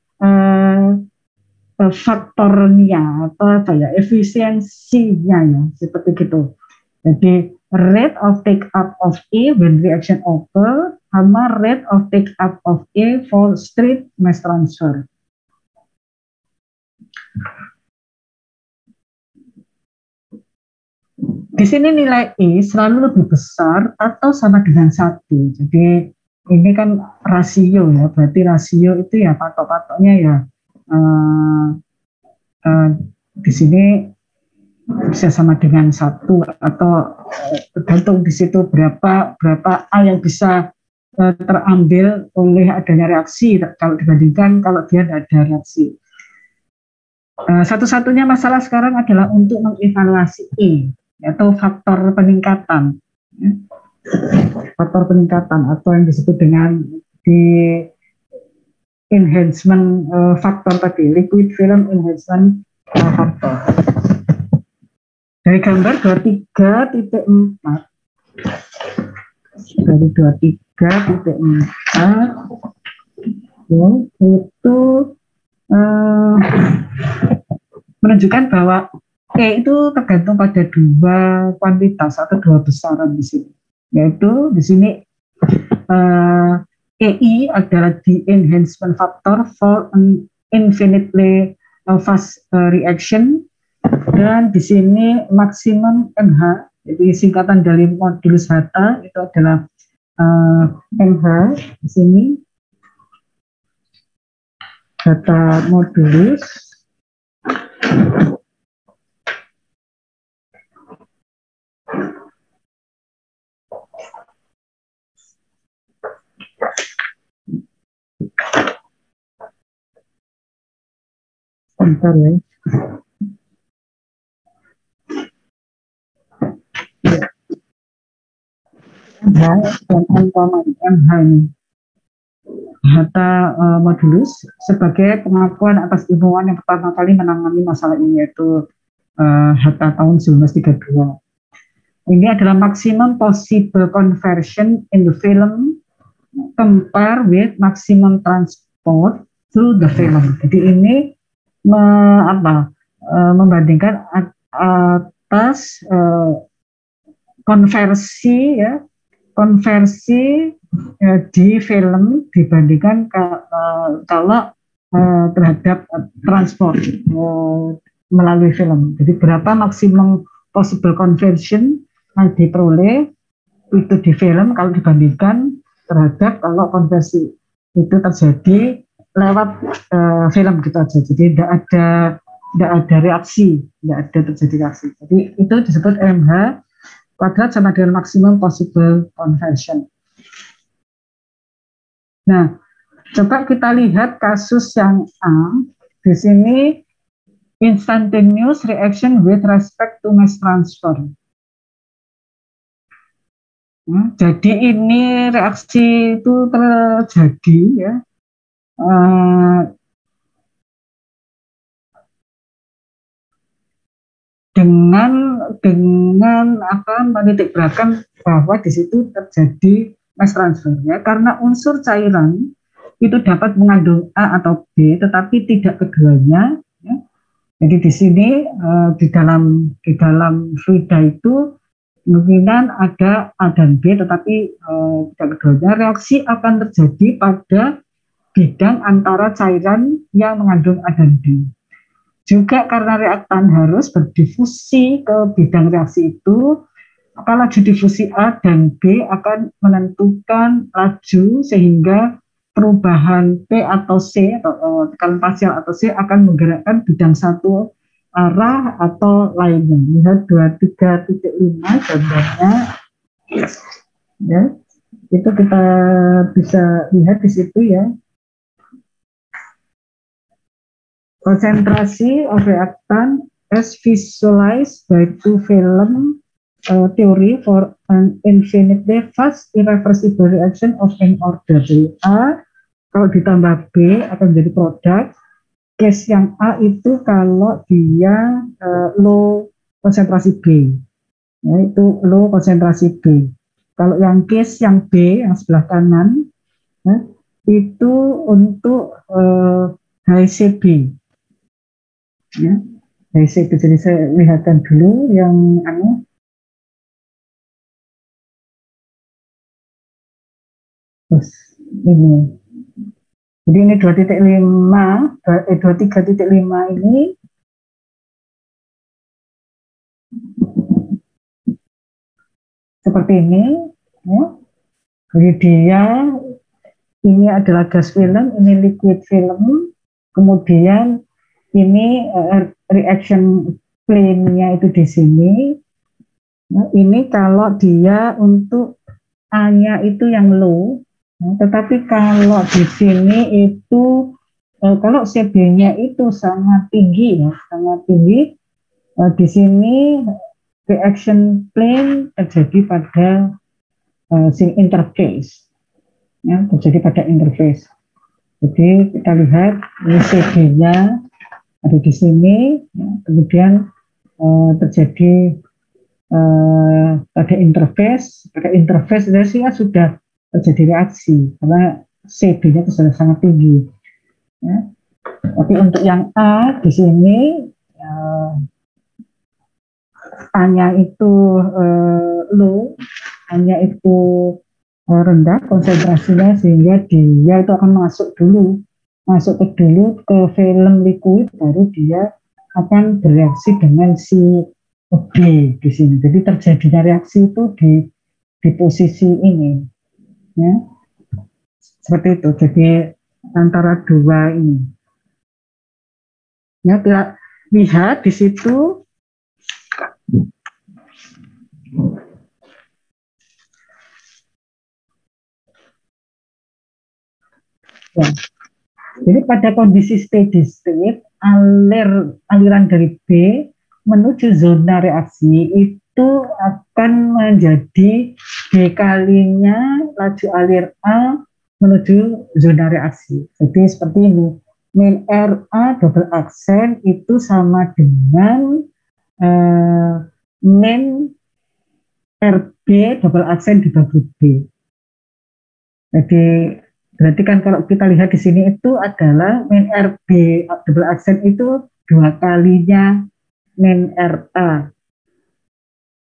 faktornya atau efisiensinya, ya, seperti gitu. Jadi rate of take up of A when reaction occur sama rate of take up of A for straight mass transfer. Di sini nilai E selalu lebih besar atau sama dengan 1. Jadi ini kan rasio, ya, berarti rasio itu ya patok-patoknya ya di sini bisa sama dengan 1 atau tergantung di situ berapa A yang bisa terambil oleh adanya reaksi kalau dibandingkan kalau dia tidak ada reaksi. Satu-satunya masalah sekarang adalah untuk mengevaluasi E, atau faktor peningkatan. faktor peningkatan atau yang disebut dengan di enhancement faktor tadi, liquid film enhancement faktor. Dari gambar 23.4, dari 23.4 ya, itu menunjukkan bahwa E itu tergantung pada dua kuantitas atau dua besaran di sini, yaitu di sini EI adalah the enhancement factor for an infinitely fast reaction, dan di sini maksimum MH, jadi singkatan dari modulus Hata itu adalah MH di sini, Hata modulus. Bentar ya. MH dan MH ini. Hata modulus sebagai pengakuan atas ilmuwan yang pertama kali menangani masalah ini, yaitu Hata tahun 1932. Ini adalah maximum possible conversion in the film compare with maximum transport through the film. Jadi ini membandingkan atas konversi ya, konversi di film dibandingkan kalau terhadap transport melalui film. Jadi berapa maksimum possible conversion yang diperoleh itu di film kalau dibandingkan terhadap kalau konversi itu terjadi lewat film gitu aja. Jadi tidak ada reaksi, tidak ada terjadi reaksi. Jadi itu disebut MH kuadrat sama dengan maximum possible conversion. Nah, coba kita lihat kasus yang A. Di sini instantaneous reaction with respect to mass transfer. Jadi ini reaksi itu terjadi ya dengan menitikberatkan bahwa di situ terjadi mass transfer ya, karena unsur cairan itu dapat mengandung A atau B tetapi tidak keduanya ya. Jadi di sini di dalam fluida itu kemungkinan ada A dan B tetapi tidak keduanya. Reaksi akan terjadi pada bidang antara cairan yang mengandung A dan B. Juga karena reaktan harus berdifusi ke bidang reaksi itu, maka laju difusi A dan B akan menentukan laju sehingga perubahan P atau C atau tekanan parsial atau C akan menggerakkan bidang satu arah atau lainnya. Lihat 23.5 gambarnya ya. Itu kita bisa lihat di situ ya. Konsentrasi of reactant as visualized by two film theory for an infinitely fast irreversible reaction of n order. Jadi A kalau ditambah B akan menjadi produk. Case yang A itu kalau dia low konsentrasi B, ya, itu low konsentrasi B. Kalau yang case yang B yang sebelah kanan ya, itu untuk high CB. Ya, high CB. Jadi saya lihatkan dulu yang terus ini. Jadi ini 23.5 ini seperti ini ya. Jadi dia ini adalah gas film, ini liquid film, kemudian ini reaction plane-nya itu di sini. Nah, ini kalau dia untuk A-nya itu yang low. Nah, tetapi kalau di sini itu kalau CB-nya itu sangat tinggi ya, sangat tinggi. Di sini reaction plane terjadi pada interface, ya, terjadi pada interface. Jadi kita lihat ini CD-nya ada di sini, ya, kemudian terjadi pada interface reaksinya sudah terjadi reaksi karena CD-nya itu sudah sangat tinggi. Ya. Tapi untuk yang A di sini A-nya itu low, A-nya itu rendah konsentrasinya sehingga dia itu akan masuk ke film liquid, baru dia akan bereaksi dengan si B di sini. Jadi terjadinya reaksi itu di posisi ini, ya, seperti itu. Jadi antara dua ini, ya, kita lihat di situ. Ya. Jadi pada kondisi steady state, aliran dari B menuju zona reaksi itu akan menjadi B kalinya laju alir A menuju zona reaksi. Jadi seperti ini, min RA double aksen itu sama dengan min RB double aksen dibagi B. Jadi berarti kan kalau kita lihat di sini itu adalah min RB double aksen itu 2 kalinya min RA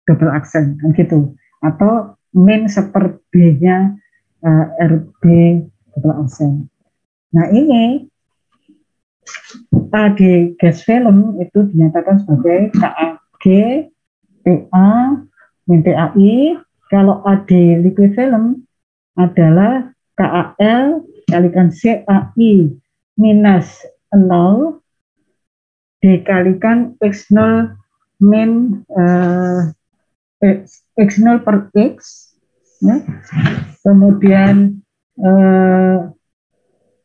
double aksen kan gitu, atau min sepertinya RB double aksen. Nah ini A di gas film itu dinyatakan sebagai KAG PA min PAI. Kalau A di liquid film adalah KAL kalikan CAI minus 0 dikalikan X0 min X0 per X, ya. Kemudian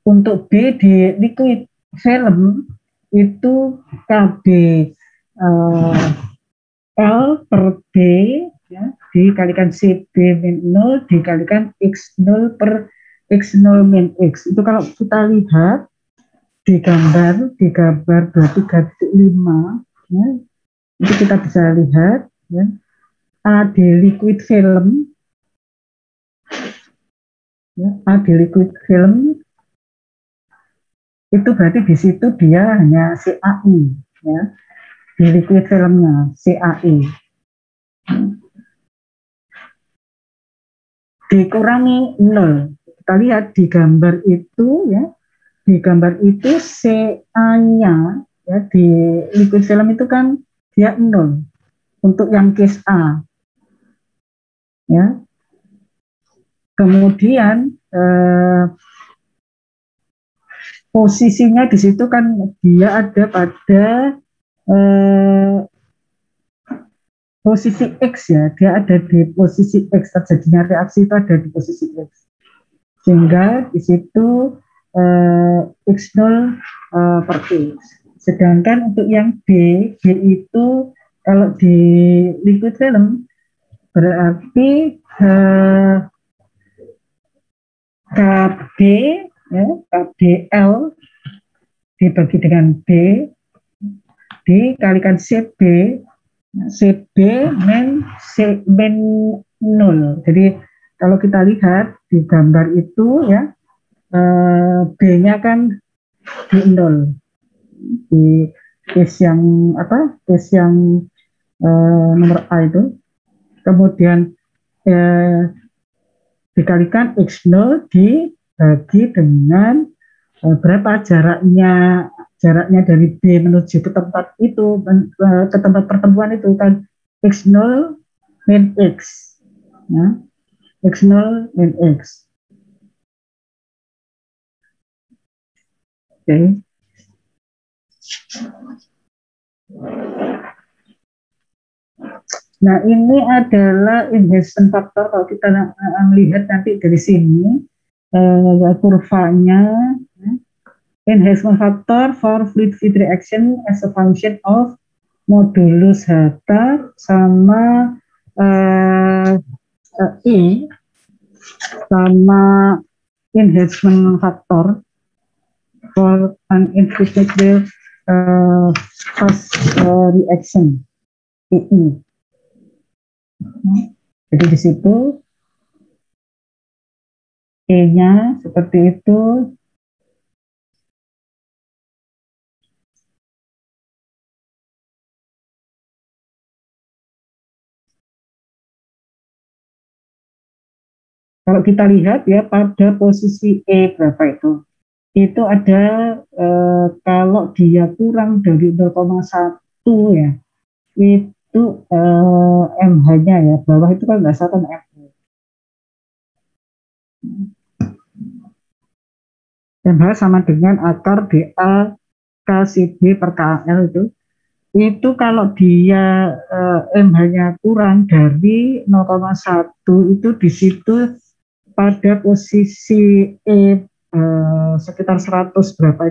untuk B di liquid film itu KB L per B, ya, dikalikan CB min 0 dikalikan X0 per X0 min X. Itu kalau kita lihat di gambar 23.5, ya, itu kita bisa lihat, ya, A di liquid film, ya, A di liquid film itu berarti di situ dia hanya CAI, ya, di liquid filmnya CAI. Dikurangi 0. Kita lihat di gambar itu, ya, di gambar itu CA-nya, ya, di liquid film itu kan dia 0 untuk yang case A, ya. Kemudian posisinya di situ kan dia ada pada posisi X, ya, dia ada di posisi X, terjadinya reaksi itu ada di posisi X, sehingga di situ X0 per X. Sedangkan untuk yang B itu kalau di liquid film berarti KB, ya, KBL dibagi dengan B dikalikan CB min 0. Jadi kalau kita lihat di gambar itu, ya, B-nya kan di 0 di case yang nomor A itu. Kemudian dikalikan X0 dibagi dengan berapa jaraknya dari B menuju ke tempat itu, ke tempat pertemuan itu kan X0 min X, ya, X0 min X. Oke. Nah, ini adalah enhancement factor. Kalau kita melihat nanti dari sini kurvanya, ya. Enhancement factor for fluid feed reaction as a function of modulus Hata sama E sama enhancement factor for an infinitely fast reaction EI. Jadi di situ E-nya seperti itu. Kalau kita lihat ya pada posisi E berapa itu ada kalau dia kurang dari 0,1 ya, itu MH-nya ya, bawah itu kan berdasarkan MH. MH sama dengan akar DA KCB per KL itu kalau dia MH-nya kurang dari 0,1 itu di situ pada posisi E sekitar 100 berapa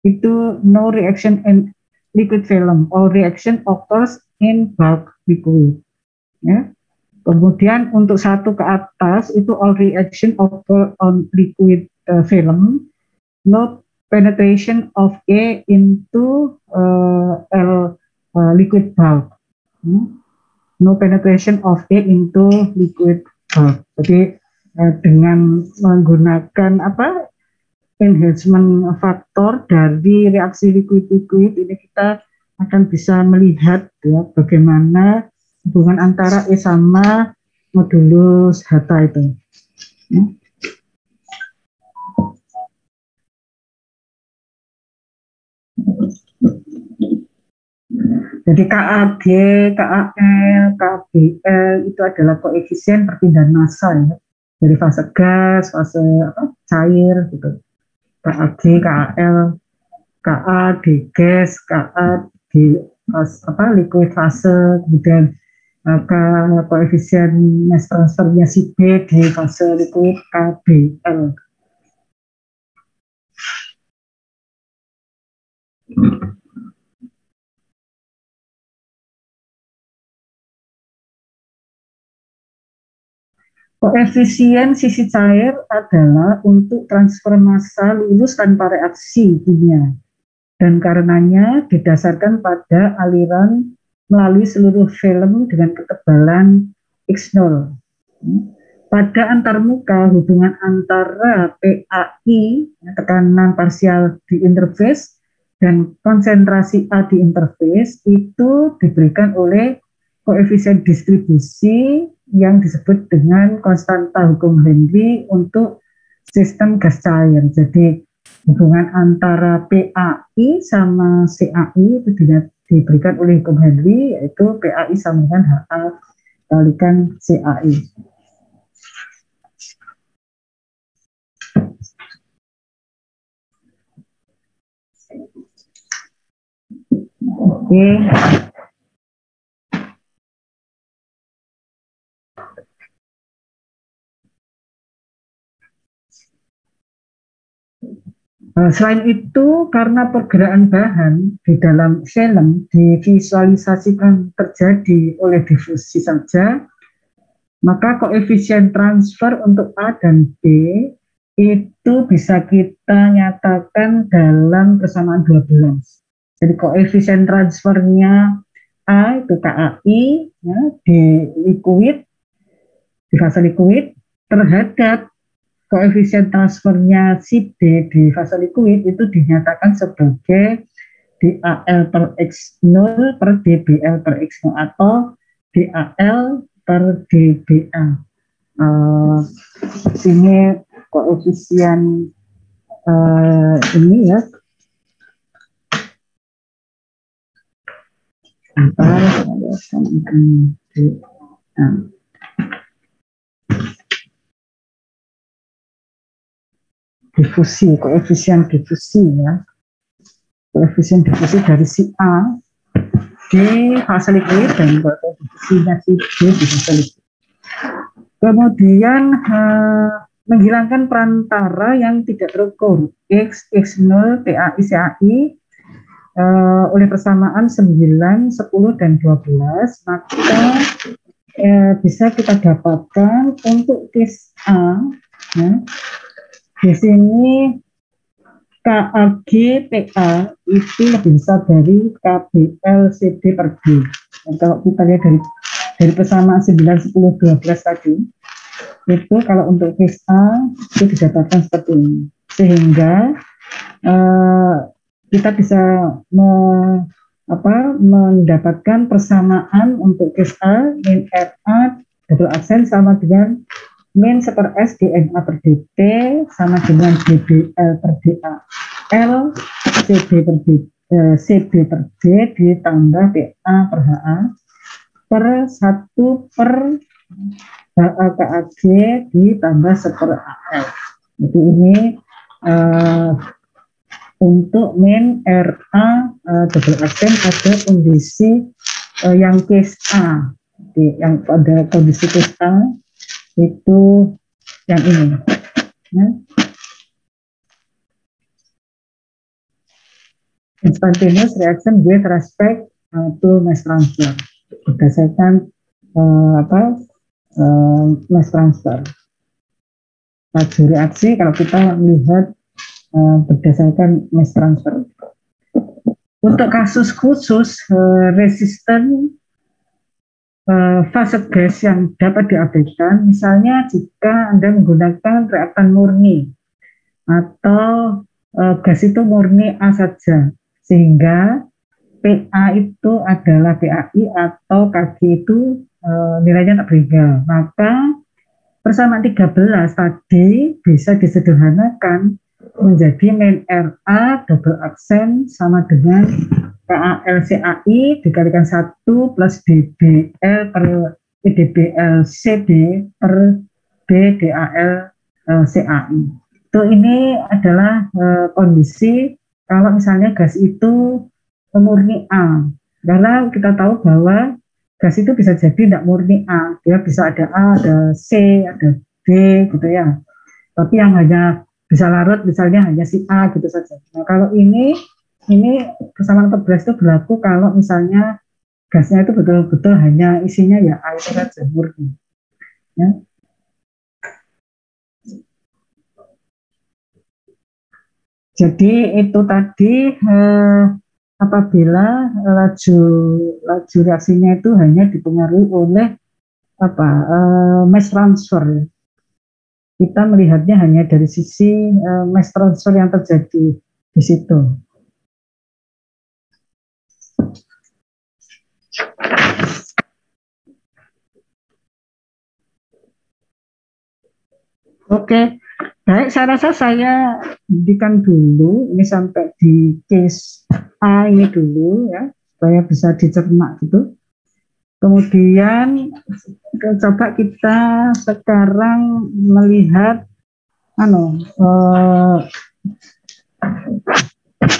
itu no reaction in liquid film, all reaction occurs in bulk liquid ya. Kemudian untuk 1 ke atas itu all reaction occur on liquid film, no penetration of A into L liquid bulk, no penetration of A into liquid bulk. Jadi dengan menggunakan enhancement faktor dari reaksi liquid-liquid ini kita akan bisa melihat ya bagaimana hubungan antara E sama modulus Hata itu. Ya. Jadi KAG, KAL, KBL itu adalah koefisien perpindahan massa ya dari fase gas, fase cair gitu. KAG, KAL, KA di gas, KA di liquid fase, kemudian koefisien mass transfernya si B di fase liquid KBL. Koefisien sisi cair adalah untuk transfer massa lurus tanpa reaksi kimia dan karenanya didasarkan pada aliran melalui seluruh film dengan ketebalan X0. Pada antarmuka hubungan antara PAI tekanan parsial di interface dan konsentrasi A di interface itu diberikan oleh koefisien distribusi yang disebut dengan konstanta hukum Henry untuk sistem gas cair. Jadi hubungan antara PAI sama CAI itu diberikan oleh hukum Henry, yaitu PAI sama dengan HA kalikan CAI. Oke. Selain itu, karena pergerakan bahan di dalam film divisualisasikan terjadi oleh difusi saja, maka koefisien transfer untuk A dan B itu bisa kita nyatakan dalam persamaan 12. Jadi koefisien transfernya A itu KAI ya, di liquid, di fase liquid terhadap koefisien transfernya si B di fase liquid itu dinyatakan sebagai DAL per X0 per DBL per X0 atau DAL per DBA. Sini koefisien ini ya. Difusi, koefisien difusi ya, koefisien difusi dari si A di fase liquid dan koefisiennya si B di fase liquid. Kemudian menghilangkan perantara yang tidak terukur X, X0, PAI, CAI oleh persamaan 9, 10, dan 12, maka bisa kita dapatkan untuk case A, ya, di sini KAG PA itu lebih besar dari KBL CD per D. Dan kalau kita lihat dari persamaan 9, 10, 12 tadi, itu kalau untuk case A itu didapatkan seperti ini. Sehingga kita bisa mendapatkan persamaan untuk case A, min RA, double aksen sama dengan min seper S DNA per DT sama dengan DBL per DA. L CB per D, CB per D ditambah PA per HA per 1 per HA KAG ditambah seper AL. Jadi ini untuk min RA double aksen pada kondisi yang case A. Jadi yang pada kondisi case A itu yang ini. Ya. Instantaneous reaction with respect to mass transfer berdasarkan mass transfer. Laju reaksi kalau kita melihat berdasarkan mass transfer. Untuk kasus khusus resisten fase gas yang dapat diabaikan, misalnya jika Anda menggunakan reaktan murni atau gas itu murni A saja, sehingga PA itu adalah PAI atau KG itu nilainya tak berubah, maka persamaan 13 tadi bisa disederhanakan menjadi min RA double aksen sama dengan KALCAI dikalikan 1 plus DBL per DBL CD per BDAL CAI. Itu ini adalah kondisi kalau misalnya gas itu murni A. Karena kita tahu bahwa gas itu bisa jadi tidak murni A, dia bisa ada A, ada C, ada B gitu ya. Tapi yang hanya bisa larut misalnya hanya si A gitu saja. Nah kalau ini persamaan 14 itu berlaku kalau misalnya gasnya itu betul-betul hanya isinya ya A itu saja murni. Ya. Jadi itu tadi apabila laju reaksinya itu hanya dipengaruhi oleh mass transfer. Kita melihatnya hanya dari sisi mass transfer yang terjadi di situ. Oke, baik. Saya rasa saya hentikan dulu ini sampai di case A ini dulu ya, supaya bisa dicerna gitu. Kemudian coba kita sekarang melihat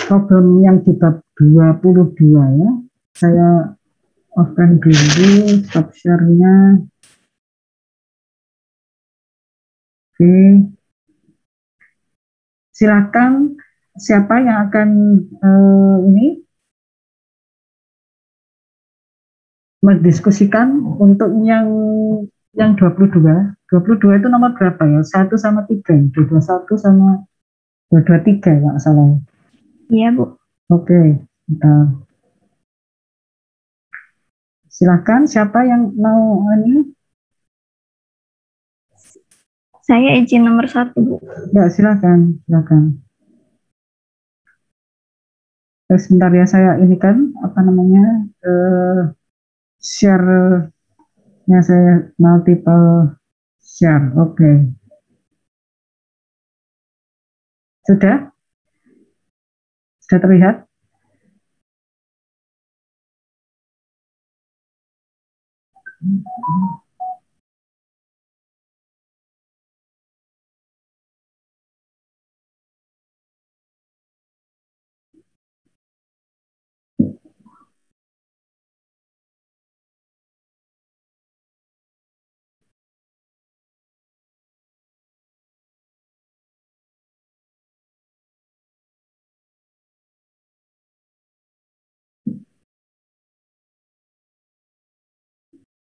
problem yang di bab 22 ya. Saya off-kan dulu stop share-nya. Oke. Silakan siapa yang akan ini mendiskusikan untuk yang 22. 22 itu nomor berapa ya? 1 sama 3, 21 sama 223 ya, nggak salah. Iya, Bu. Oke, silakan siapa yang mau ini? Saya izin nomor 1, Bu. Ya, silakan. Sebentar ya, saya ini kan share-nya saya multiple share. Oke. Sudah terlihat?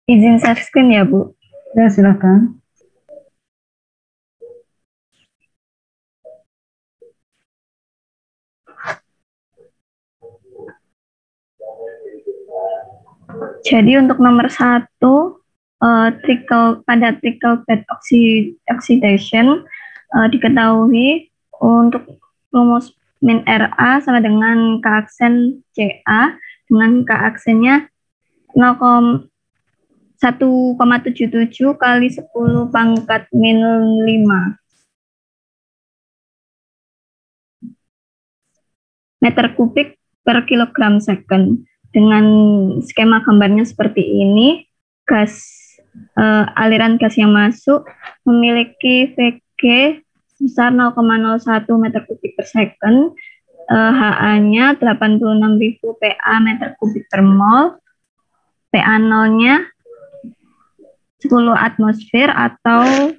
Izin share screen ya, Bu. Ya, silakan. Jadi untuk nomor 1, pada trickle bed oxidation, diketahui untuk rumus min RA sama dengan K aksen CA dengan K aksennya 1,77 kali 10 pangkat min 5 meter kubik per kilogram second. Dengan skema gambarnya seperti ini, aliran gas yang masuk memiliki VG sebesar 0,01 meter kubik per second, HA-nya 86.000 PA meter kubik per mol, PA0-nya 10 atmosfer atau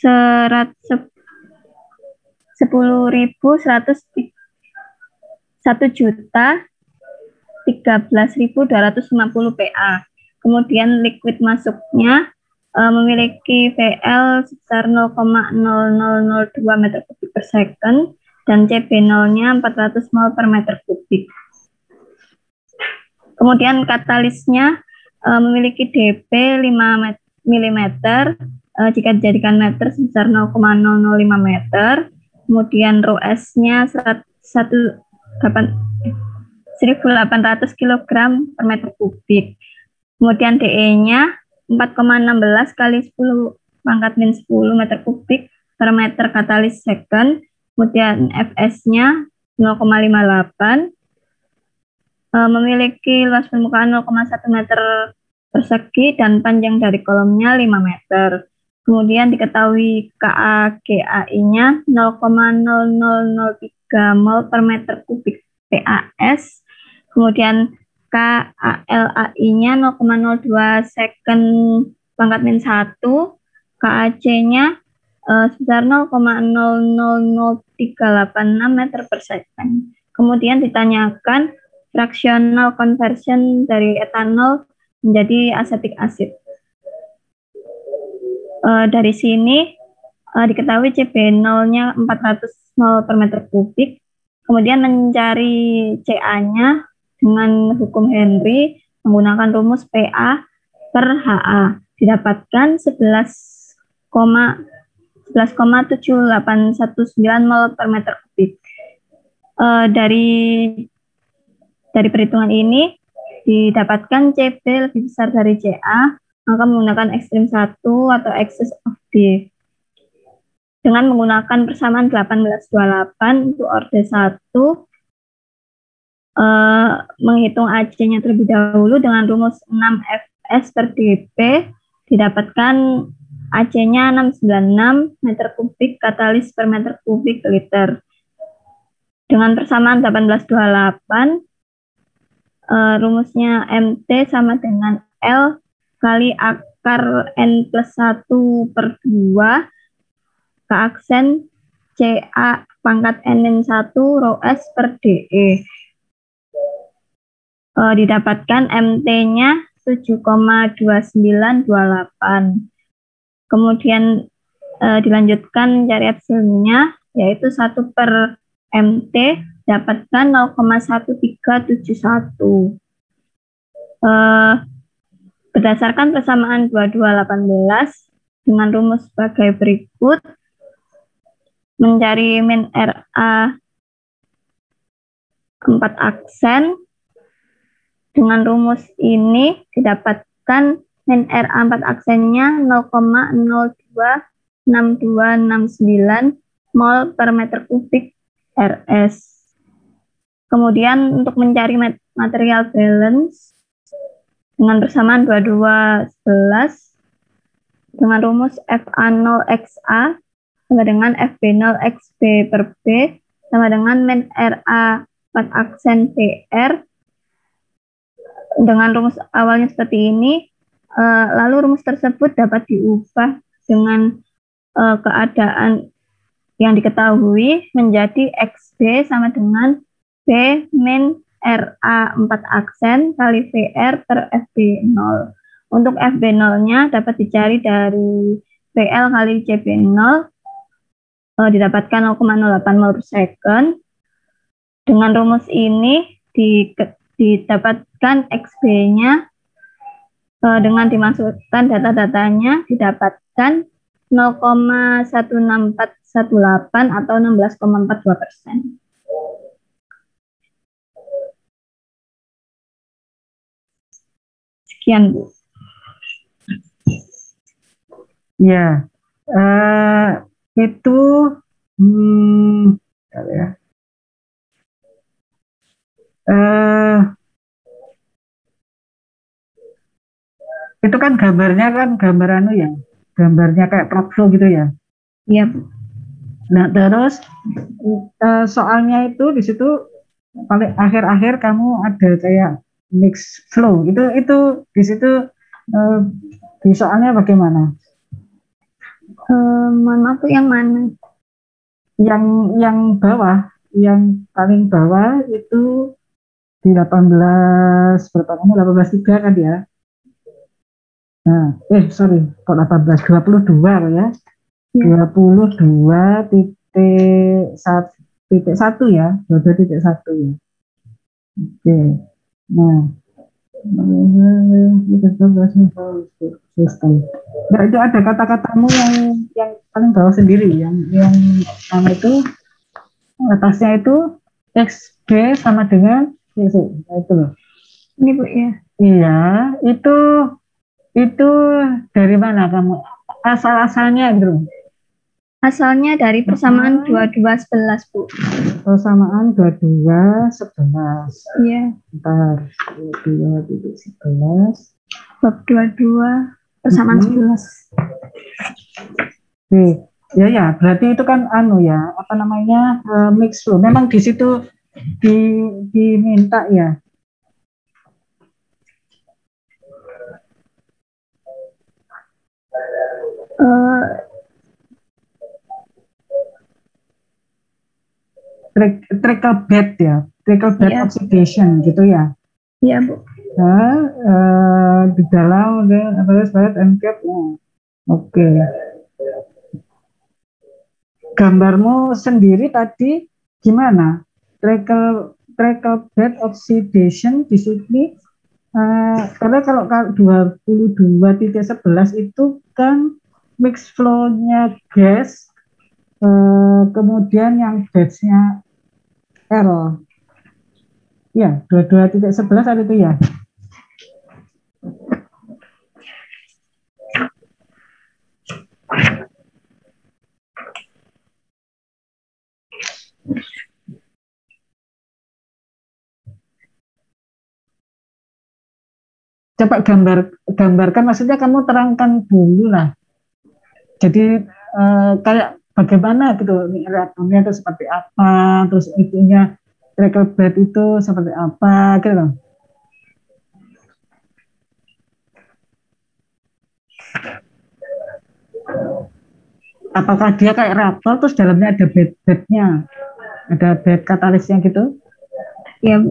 1.13.250 PA. Kemudian liquid masuknya memiliki VL sebesar 0,0002 meter kubik per second dan CB0-nya 400 mol per meter kubik. Kemudian katalisnya memiliki DP 5 mm jika dijadikan meter sebesar 0,005 meter. Kemudian ρS-nya 1.800 kg per meter kubik. Kemudian DE-nya 4,16 kali 10 pangkat min 10 meter kubik per meter katalis second. Kemudian Fs-nya 0,58, memiliki luas permukaan 0,1 meter persegi dan panjang dari kolomnya 5 meter. Kemudian diketahui KA-GAI-nya 0,0003 mol per meter kubik PAS. Kemudian KALAI-nya 0,02 second pangkat min 1, KAC-nya sebesar 0,000386 meter per second. Kemudian ditanyakan fractional conversion dari etanol menjadi acetic acid. Dari sini diketahui CB0-nya 400 mol per meter kubik. Kemudian mencari CA-nya dengan hukum Henry menggunakan rumus PA per HA. Didapatkan 11,7819 mol per meter kubik. Dari perhitungan ini didapatkan CB lebih besar dari CA, maka menggunakan ekstrim 1 atau excess of D. Dengan menggunakan persamaan 1828 untuk orde 1, menghitung AC-nya terlebih dahulu dengan rumus 6 Fs per dP, didapatkan AC-nya 696 meter kubik katalis per meter kubik liter. Dengan persamaan 1828, rumusnya MT sama dengan L kali akar N plus 1 per 2 ke aksen CA pangkat N-1 ρS per DE. Didapatkan MT-nya 7,2928. Kemudian dilanjutkan cari epsilonnya, yaitu 1 per MT, dapatkan 0,1371. Berdasarkan persamaan 2218 dengan rumus sebagai berikut, mencari min RA 4 aksen. Dengan rumus ini didapatkan min RA 4 aksennya 0,026269 mol per meter kubik RS. Kemudian untuk mencari material balance dengan persamaan 2211 dengan rumus FA0XA sama dengan FB0XB per B sama dengan min RA 4 aksen PR. Dengan rumus awalnya seperti ini, lalu rumus tersebut dapat diubah dengan keadaan yang diketahui menjadi XB sama dengan B min RA 4 aksen kali VR per FB0. Untuk FB0-nya dapat dicari dari PL kali CB0, didapatkan 0,08 mol per second. Dengan rumus ini didapatkan XB-nya dengan dimasukkan data-datanya didapatkan 0,16418 atau 16,42%. Sekian, Bu. Ya, itu ya. Itu kan gambarnya kan gambar ya, gambarnya kayak workflow gitu ya. Iya, Bu. Nah, terus soalnya itu di situ paling akhir-akhir kamu ada kayak mix flow. Itu di situ di soalnya bagaimana? Mohon maaf, yang mana? Yang bawah, yang paling bawah itu di 18 berapa kamu 18.3 kan ya? Nah, sorry, kok 18 22 ya? 22.1 ya, 22.1 ya. Oke. Nah, sistem. Nah, itu ada kata-katamu yang paling bawah sendiri, yang itu atasnya itu XB sama dengan itu loh. Ini, Bu, ya. Iya, itu dari mana kamu? Asal-asalnya gitu. Asalnya dari persamaan 2211, Bu. Persamaan 2211. Iya. Bentar, 22.11. Bab 22 persamaan 11. Oke. Ya, berarti itu kan ya, apa namanya, mix flow. Memang di situ diminta ya. Trickle bed ya, trickle bed oxidation gitu ya. Iya, Bu. Nah, di dalam cap. Oke. Gambarmu sendiri tadi gimana? Trickle bed oxidation di sini, karena kalau 22.11 itu kan mix flow-nya gas, kemudian yang batch-nya L. Ya, 22.11 ada itu ya. Coba gambarkan, maksudnya kamu terangkan dulu lah. Jadi kayak bagaimana gitu reaktornya itu seperti apa, terus itunya trickle bed itu seperti apa gitu loh. Apakah dia kayak reaktor terus dalamnya ada bednya, ada bed katalisnya gitu? Ya,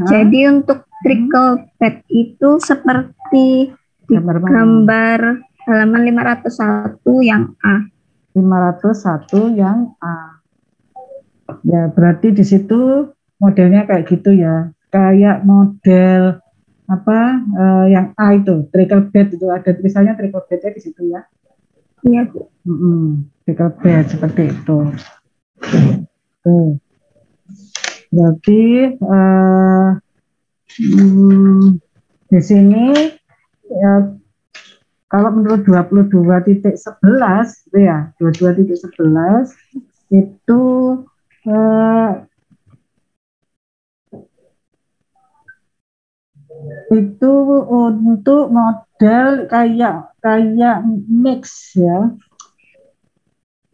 jadi untuk trickle bed itu seperti di gambar halaman 501 yang A. 501 yang A. Ya, berarti di situ modelnya kayak gitu ya. Kayak model apa yang A itu, trickle bed itu ada tulisannya trickle bednya di situ ya. Iya, Bu. Trickle bed seperti itu. Berarti di sini ya, kalau menurut 22.11 itu ya, 22.11 itu itu untuk model kayak mix ya.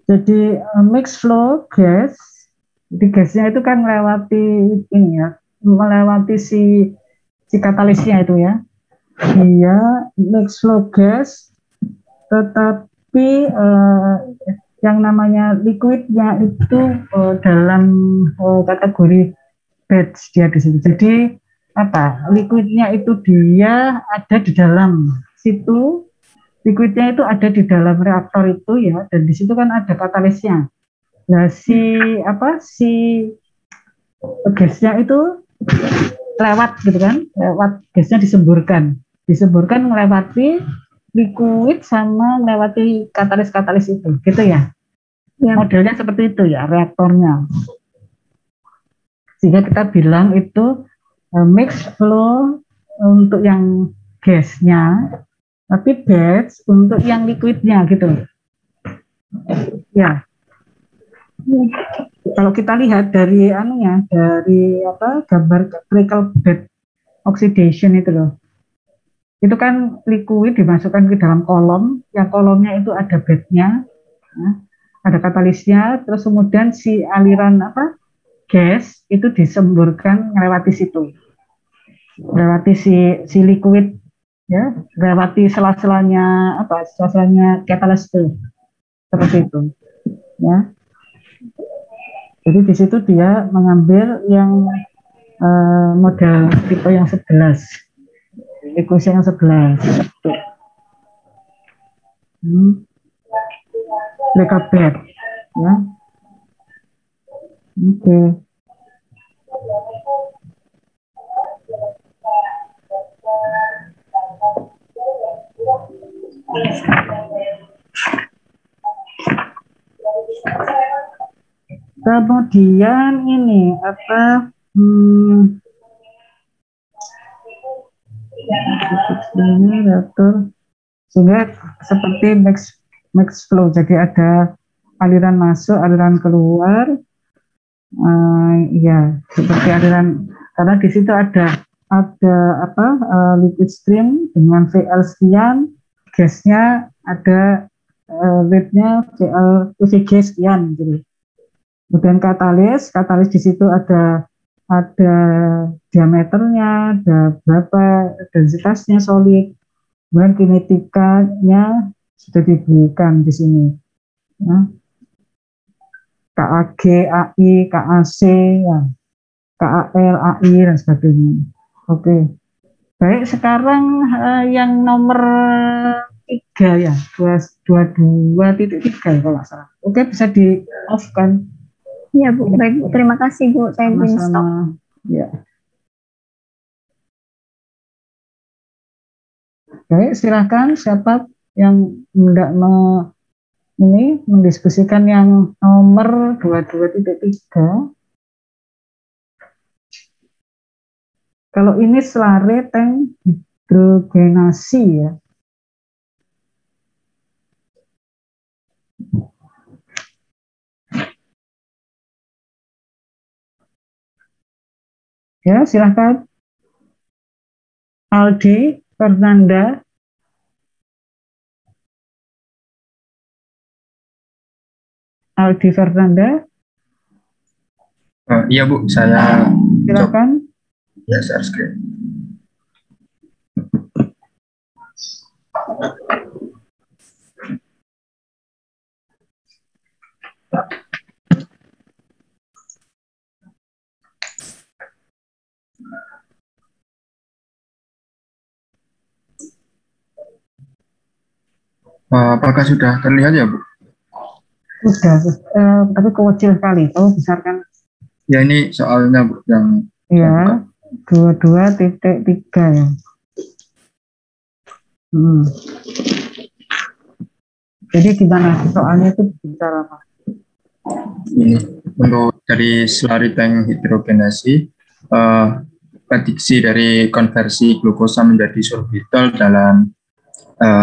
Jadi mix flow gas, jadi gasnya itu kan melewati ini ya, melewati si katalisnya itu ya. Dia mix flow gas, tetapi yang namanya liquidnya itu dalam kategori batch dia di situ. Jadi apa? Liquidnya itu dia ada di dalam situ liquidnya itu ada di dalam reaktor itu ya, dan di situ kan ada katalisnya. Nah, si gasnya itu lewat gitu kan, lewat gasnya disemburkan melewati liquid sama melewati katalis itu, gitu ya. Ya. Modelnya seperti itu ya reaktornya. Sehingga kita bilang itu mixed flow untuk yang gasnya, tapi batch untuk yang liquidnya gitu. Ya. Kalau kita lihat dari gambar trickle bed oxidation itu loh. Itu kan liquid dimasukkan ke dalam kolom, yang kolomnya itu ada bednya, ada katalisnya, terus kemudian si aliran gas itu disemburkan melewati situ, melewati si liquid ya, melewati sela-selanya katalis itu, seperti itu ya. Jadi di situ dia mengambil yang model tipe yang 11, ekuasi yang 11. Mereka bed ya. Oke. Kemudian ini sehingga seperti mix flow, jadi ada aliran masuk, aliran keluar, ya seperti aliran, karena di situ ada liquid stream dengan VL sekian, gasnya ada rate-nya VG sekian gitu. Kemudian katalis di situ ada diameternya, ada berapa densitasnya solid, kemudian kinetikanya sudah diberikan di sini. Ya. KAG, AI, KAC, ya. KAL, AI dan sebagainya. Oke. Baik, sekarang yang nomor 3 ya, 22.3 ya kalau nggak salah. Oke, bisa di off kan? Ya Bu, baik, terima kasih Bu, saya izin stop. Ya. Baik, silakan siapa yang hendak mendiskusikan yang nomor 22.3. Kalau ini slurry tank hidrogenasi ya. Ya, silahkan. Aldi Fernanda. Aldi Fernanda. Iya Bu, saya silakan. Ya, share screen. Apakah sudah terlihat ya Bu? Sudah, tapi kecil sekali. Oh, besar kan? Ya, ini soalnya Bu yang ya 22.3 ya. Jadi gimana soalnya itu bicara apa? Ini untuk dari slurry tank hidrogenasi, prediksi dari konversi glukosa menjadi sorbitol dalam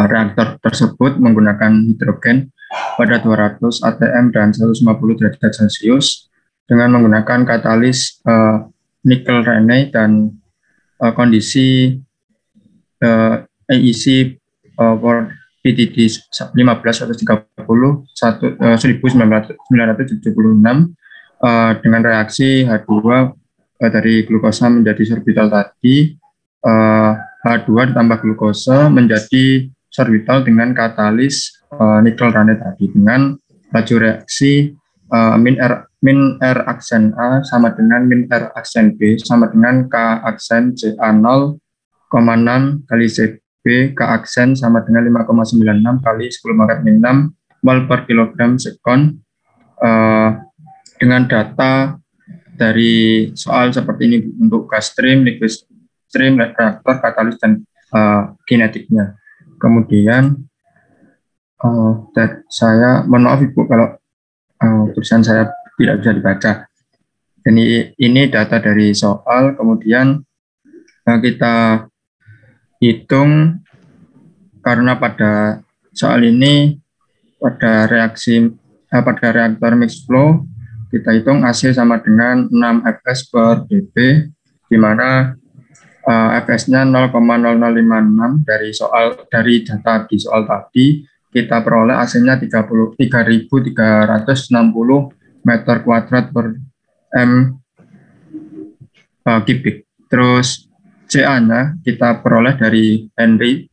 reaktor tersebut menggunakan hidrogen pada 200 atm dan 150 derajat Celcius dengan menggunakan katalis nikel Raney dan kondisi AEC PTD 1530 1976 dengan reaksi H2 dari glukosa menjadi sorbitol tadi, H2 ditambah glukosa menjadi sorbitol dengan katalis nikel Raney tadi dengan laju reaksi min R aksen A sama dengan min R aksen B sama dengan K aksen CA 0,6 kali Z B keaksen sama dengan 5,96 kali 10⁻⁶ mol per kilogram sekon. Dengan data dari soal seperti ini untuk gas stream, liquid stream, reaktor, katalis, dan kinetiknya. Kemudian saya mohon maaf Ibu kalau tulisan saya tidak bisa dibaca. Ini data dari soal, kemudian kita hitung karena pada soal ini pada reaktor mixed flow kita hitung AC sama dengan 6 Fs per dP, di mana Fs-nya 0,0056 dari data di soal tadi. Kita peroleh AC-nya 3.360 meter kuadrat per m kubik. Terus CA-nya kita peroleh dari Henry,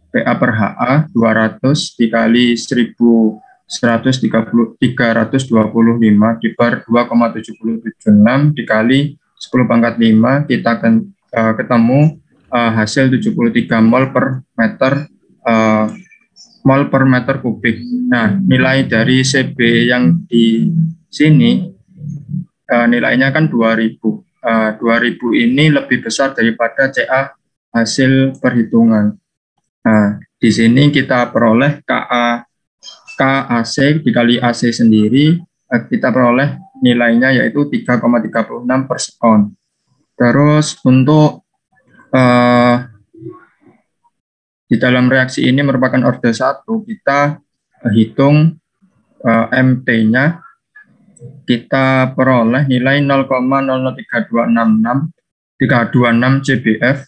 PA per HA 200 dikali 325 di per 2,776 dikali 10⁵, kita ketemu hasil 73 mol per meter kubik. Nah, nilai dari CB yang di sini nilainya kan 2000. 2000 ini lebih besar daripada CA hasil perhitungan. Nah, di sini kita peroleh KAC dikali AC sendiri, kita peroleh nilainya yaitu 3,36 per sekon. Terus untuk di dalam reaksi ini merupakan orde 1, kita hitung MT-nya, kita peroleh nilai 0,003266 CBF,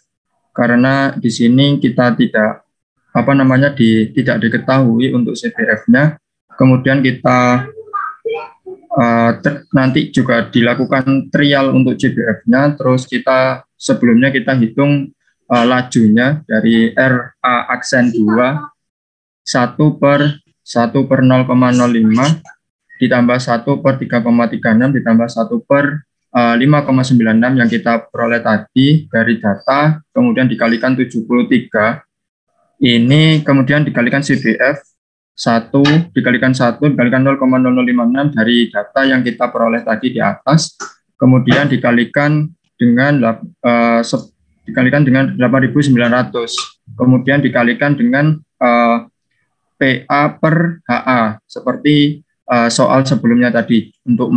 karena di sini kita tidak diketahui untuk CBF-nya. Kemudian kita nanti juga dilakukan trial untuk CBF-nya. Terus sebelumnya kita hitung lajunya dari RA aksen 2 1 per 0,05 ditambah 1 per 3,36 ditambah 1 per 5,96 yang kita peroleh tadi dari data, kemudian dikalikan 73. Ini kemudian dikalikan CBF 1 dikalikan 0,0056 dari data yang kita peroleh tadi di atas, kemudian dikalikan dengan 8.900, kemudian dikalikan dengan PA per HA seperti soal sebelumnya tadi untuk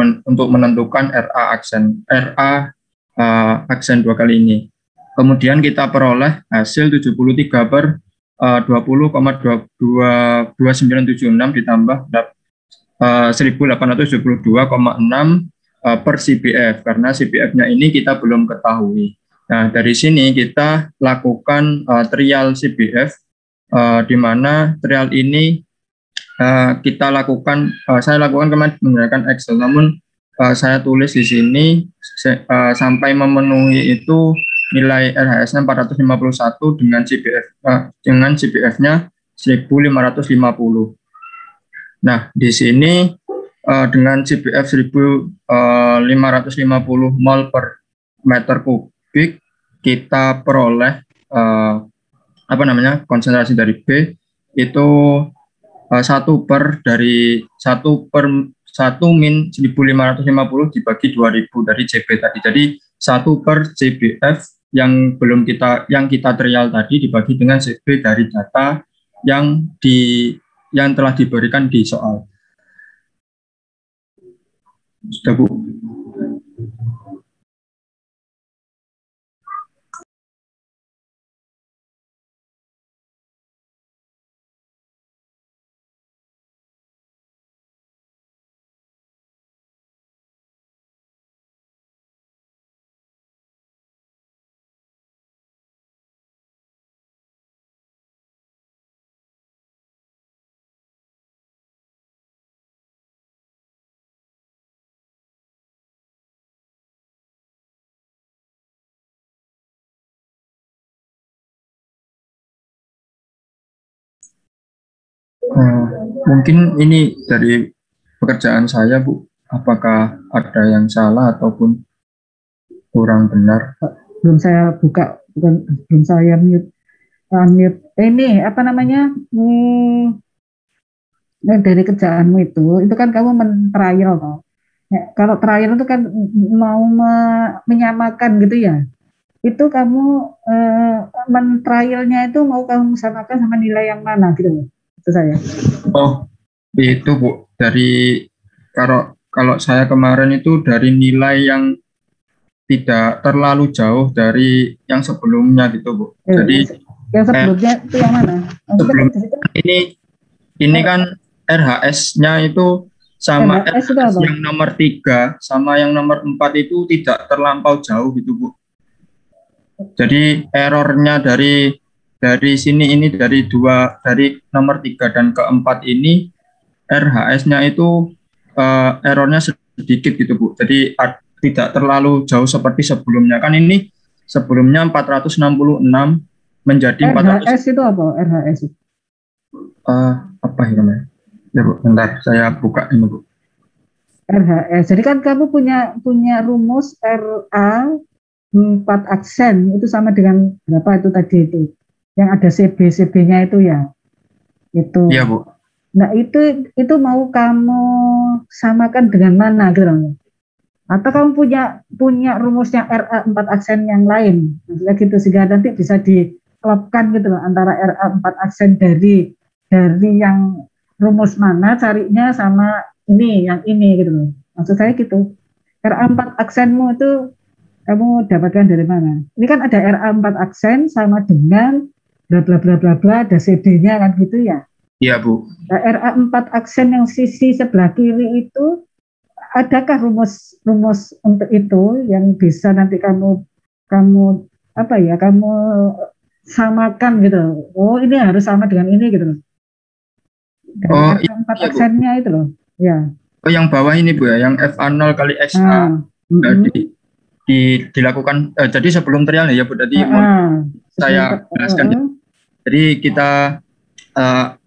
menentukan RA aksen 2 kali ini. Kemudian kita peroleh hasil 73 per 20,2976 ditambah 1872,6 per CBF, karena CBF-nya ini kita belum ketahui. Nah, dari sini kita lakukan trial CBF, di mana trial ini saya lakukan kemarin menggunakan Excel, namun saya tulis di sini sampai memenuhi itu nilai RHS-nya 451 dengan CBF-nya 1550. Nah, di sini dengan CBF 1550 mol per meter kubik kita peroleh konsentrasi dari B itu 1 min 1550 dibagi 2000 dari CB tadi. Jadi 1 per CBF yang kita trial tadi dibagi dengan CB dari data yang telah diberikan di soal. Sudah, Bu. Mungkin ini dari pekerjaan saya, Bu. Apakah ada yang salah ataupun kurang benar? Belum saya buka, belum saya mute. Lanjut. Ini apa namanya? Dari kerjaanmu itu kan kamu men-trial toh. Ya, kalau trial itu kan mau menyamakan gitu ya. Itu kamu men-trialnya itu mau kamu samakan sama nilai yang mana gitu loh. Itu saya. Oh, itu Bu, dari kalau kalau saya kemarin itu dari nilai yang tidak terlalu jauh dari yang sebelumnya gitu Bu. Jadi Yang sebelumnya itu yang mana? Maksudnya sebelum di situ ini kan RH-nya itu sama RHS itu RH apa? yang nomor 3 sama yang nomor 4 itu tidak terlampau jauh gitu Bu. Jadi errornya dari sini ini dari nomor 3 dan keempat ini RHS-nya itu errornya sedikit gitu Bu. Jadi tidak terlalu jauh seperti sebelumnya. Kan ini sebelumnya 466 menjadi 400. RHS itu apa? RHS itu. Apa ya namanya? Ya Bu, bentar saya buka ini Bu. RHS. Jadi kan kamu punya punya rumus RA 4 aksen itu sama dengan berapa itu tadi itu? Yang ada CB-CB-nya itu ya. Iya Itu. Bu. Nah, itu mau kamu samakan dengan mana gitu loh. Atau kamu punya punya rumusnya RA 4 aksen yang lain. Maksudnya gitu sehingga nanti bisa diklopkan gitu loh antara RA 4 aksen dari yang rumus mana carinya sama ini gitu loh. Maksud saya gitu. RA 4 aksenmu itu kamu dapatkan dari mana? Ini kan ada RA 4 aksen sama dengan bla bla bla bla bla ada CD-nya kan gitu ya. Iya Bu. Nah, RA 4 aksen yang sisi sebelah kiri itu adakah rumus-rumus untuk itu yang bisa nanti kamu kamu apa ya kamu samakan gitu. Oh, ini harus sama dengan ini gitu loh. Dari Oh RA 4 iya Bu. aksennya itu loh. Ya. Oh yang bawah ini Bu ya, yang FA0 kali XA. Nah, mm -mm. Dilakukan jadi sebelum trial ya Bu. Jadi Sebelum saya jelaskan. Jadi kita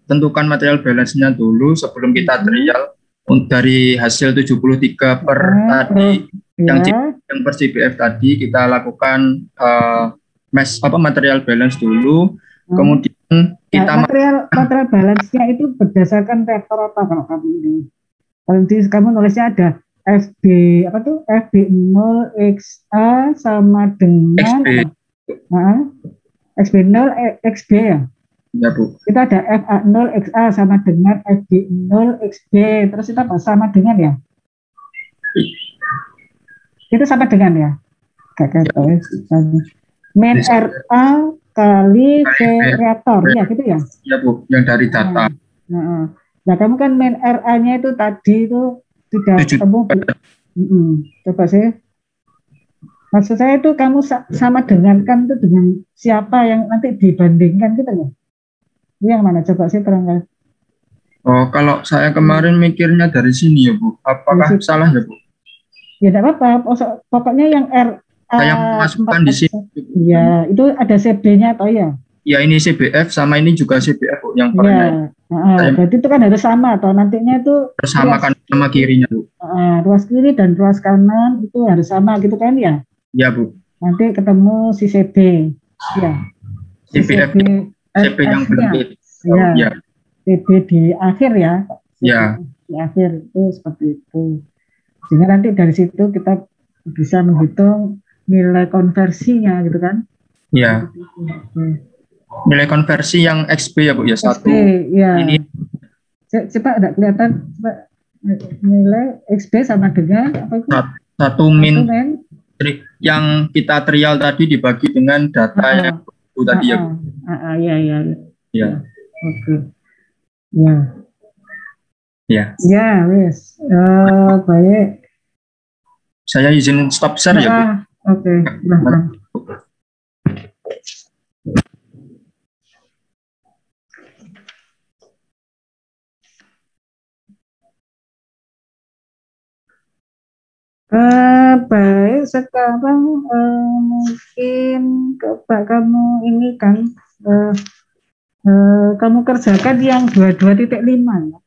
tentukan material balance-nya dulu sebelum kita trial. Dari hasil 73 per tadi yang ya. yang per CBF tadi kita lakukan material balance dulu, kemudian Nah, kita material balance-nya itu berdasarkan reaktor apa kalau kamu ini? Kalau di kamu nulisnya ada FB apa tuh FB0 XA sama dengan XB apa? Nah, XB0 XB ya. ya Bu. Kita ada FA0 XA sama dengan FB0 XB. Terus itu apa? Sama dengan ya? Itu sama dengan ya? Gak tahu ya. Main RA kali V reaktor, ya gitu ya? Ya Bu, yang dari data. Nah, kamu kan main RA-nya itu tadi itu sudah kamu coba sih. Maksud saya itu kamu sama dengan kan itu dengan siapa yang nanti dibandingkan gitu loh. Ini yang mana coba sih terangkan. Oh, kalau saya kemarin mikirnya dari sini ya Bu. Apakah salah ya Bu? Ya tidak apa-apa. Pokoknya yang RA Saya masukkan di sini. Ya, itu ada CB-nya atau ya? Ya ini CBF sama ini juga CBF Bu, yang pernya. Berarti itu kan harus sama atau nantinya itu bersamakan sama kirinya Bu. Ruas kiri dan ruas kanan itu harus sama gitu kan ya? Ya Bu. Nanti ketemu si CB, ya. CBF CB yang belum ya. CB di akhir ya. Ya. Di akhir itu seperti itu. Sehingga nanti dari situ kita bisa menghitung nilai konversinya gitu kan? Ya. Nilai konversi yang XB ya Bu ya, XB, ya. Ini coba ada kelihatan coba nilai XB sama dengan apa itu? Satu min yang kita trial tadi dibagi dengan data yang itu tadi ya Bu. Iya. Ya. Oke. Ya. Ya. Ya, wes. Baik. Saya izin stop share ya Bu. Oke, silahkan. Baik, sekarang mungkin coba kamu ini kan kamu kerjakan yang 22.5 ya.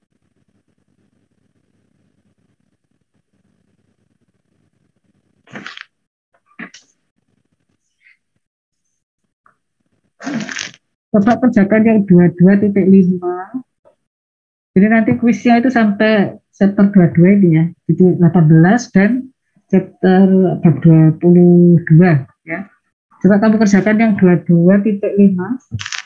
Coba kerjakan yang 22.5. Jadi nanti kuisnya itu sampai chapter 22 ini ya. Jadi 18 dan chapter 22 ya. Coba kamu kerjakan yang 22.5.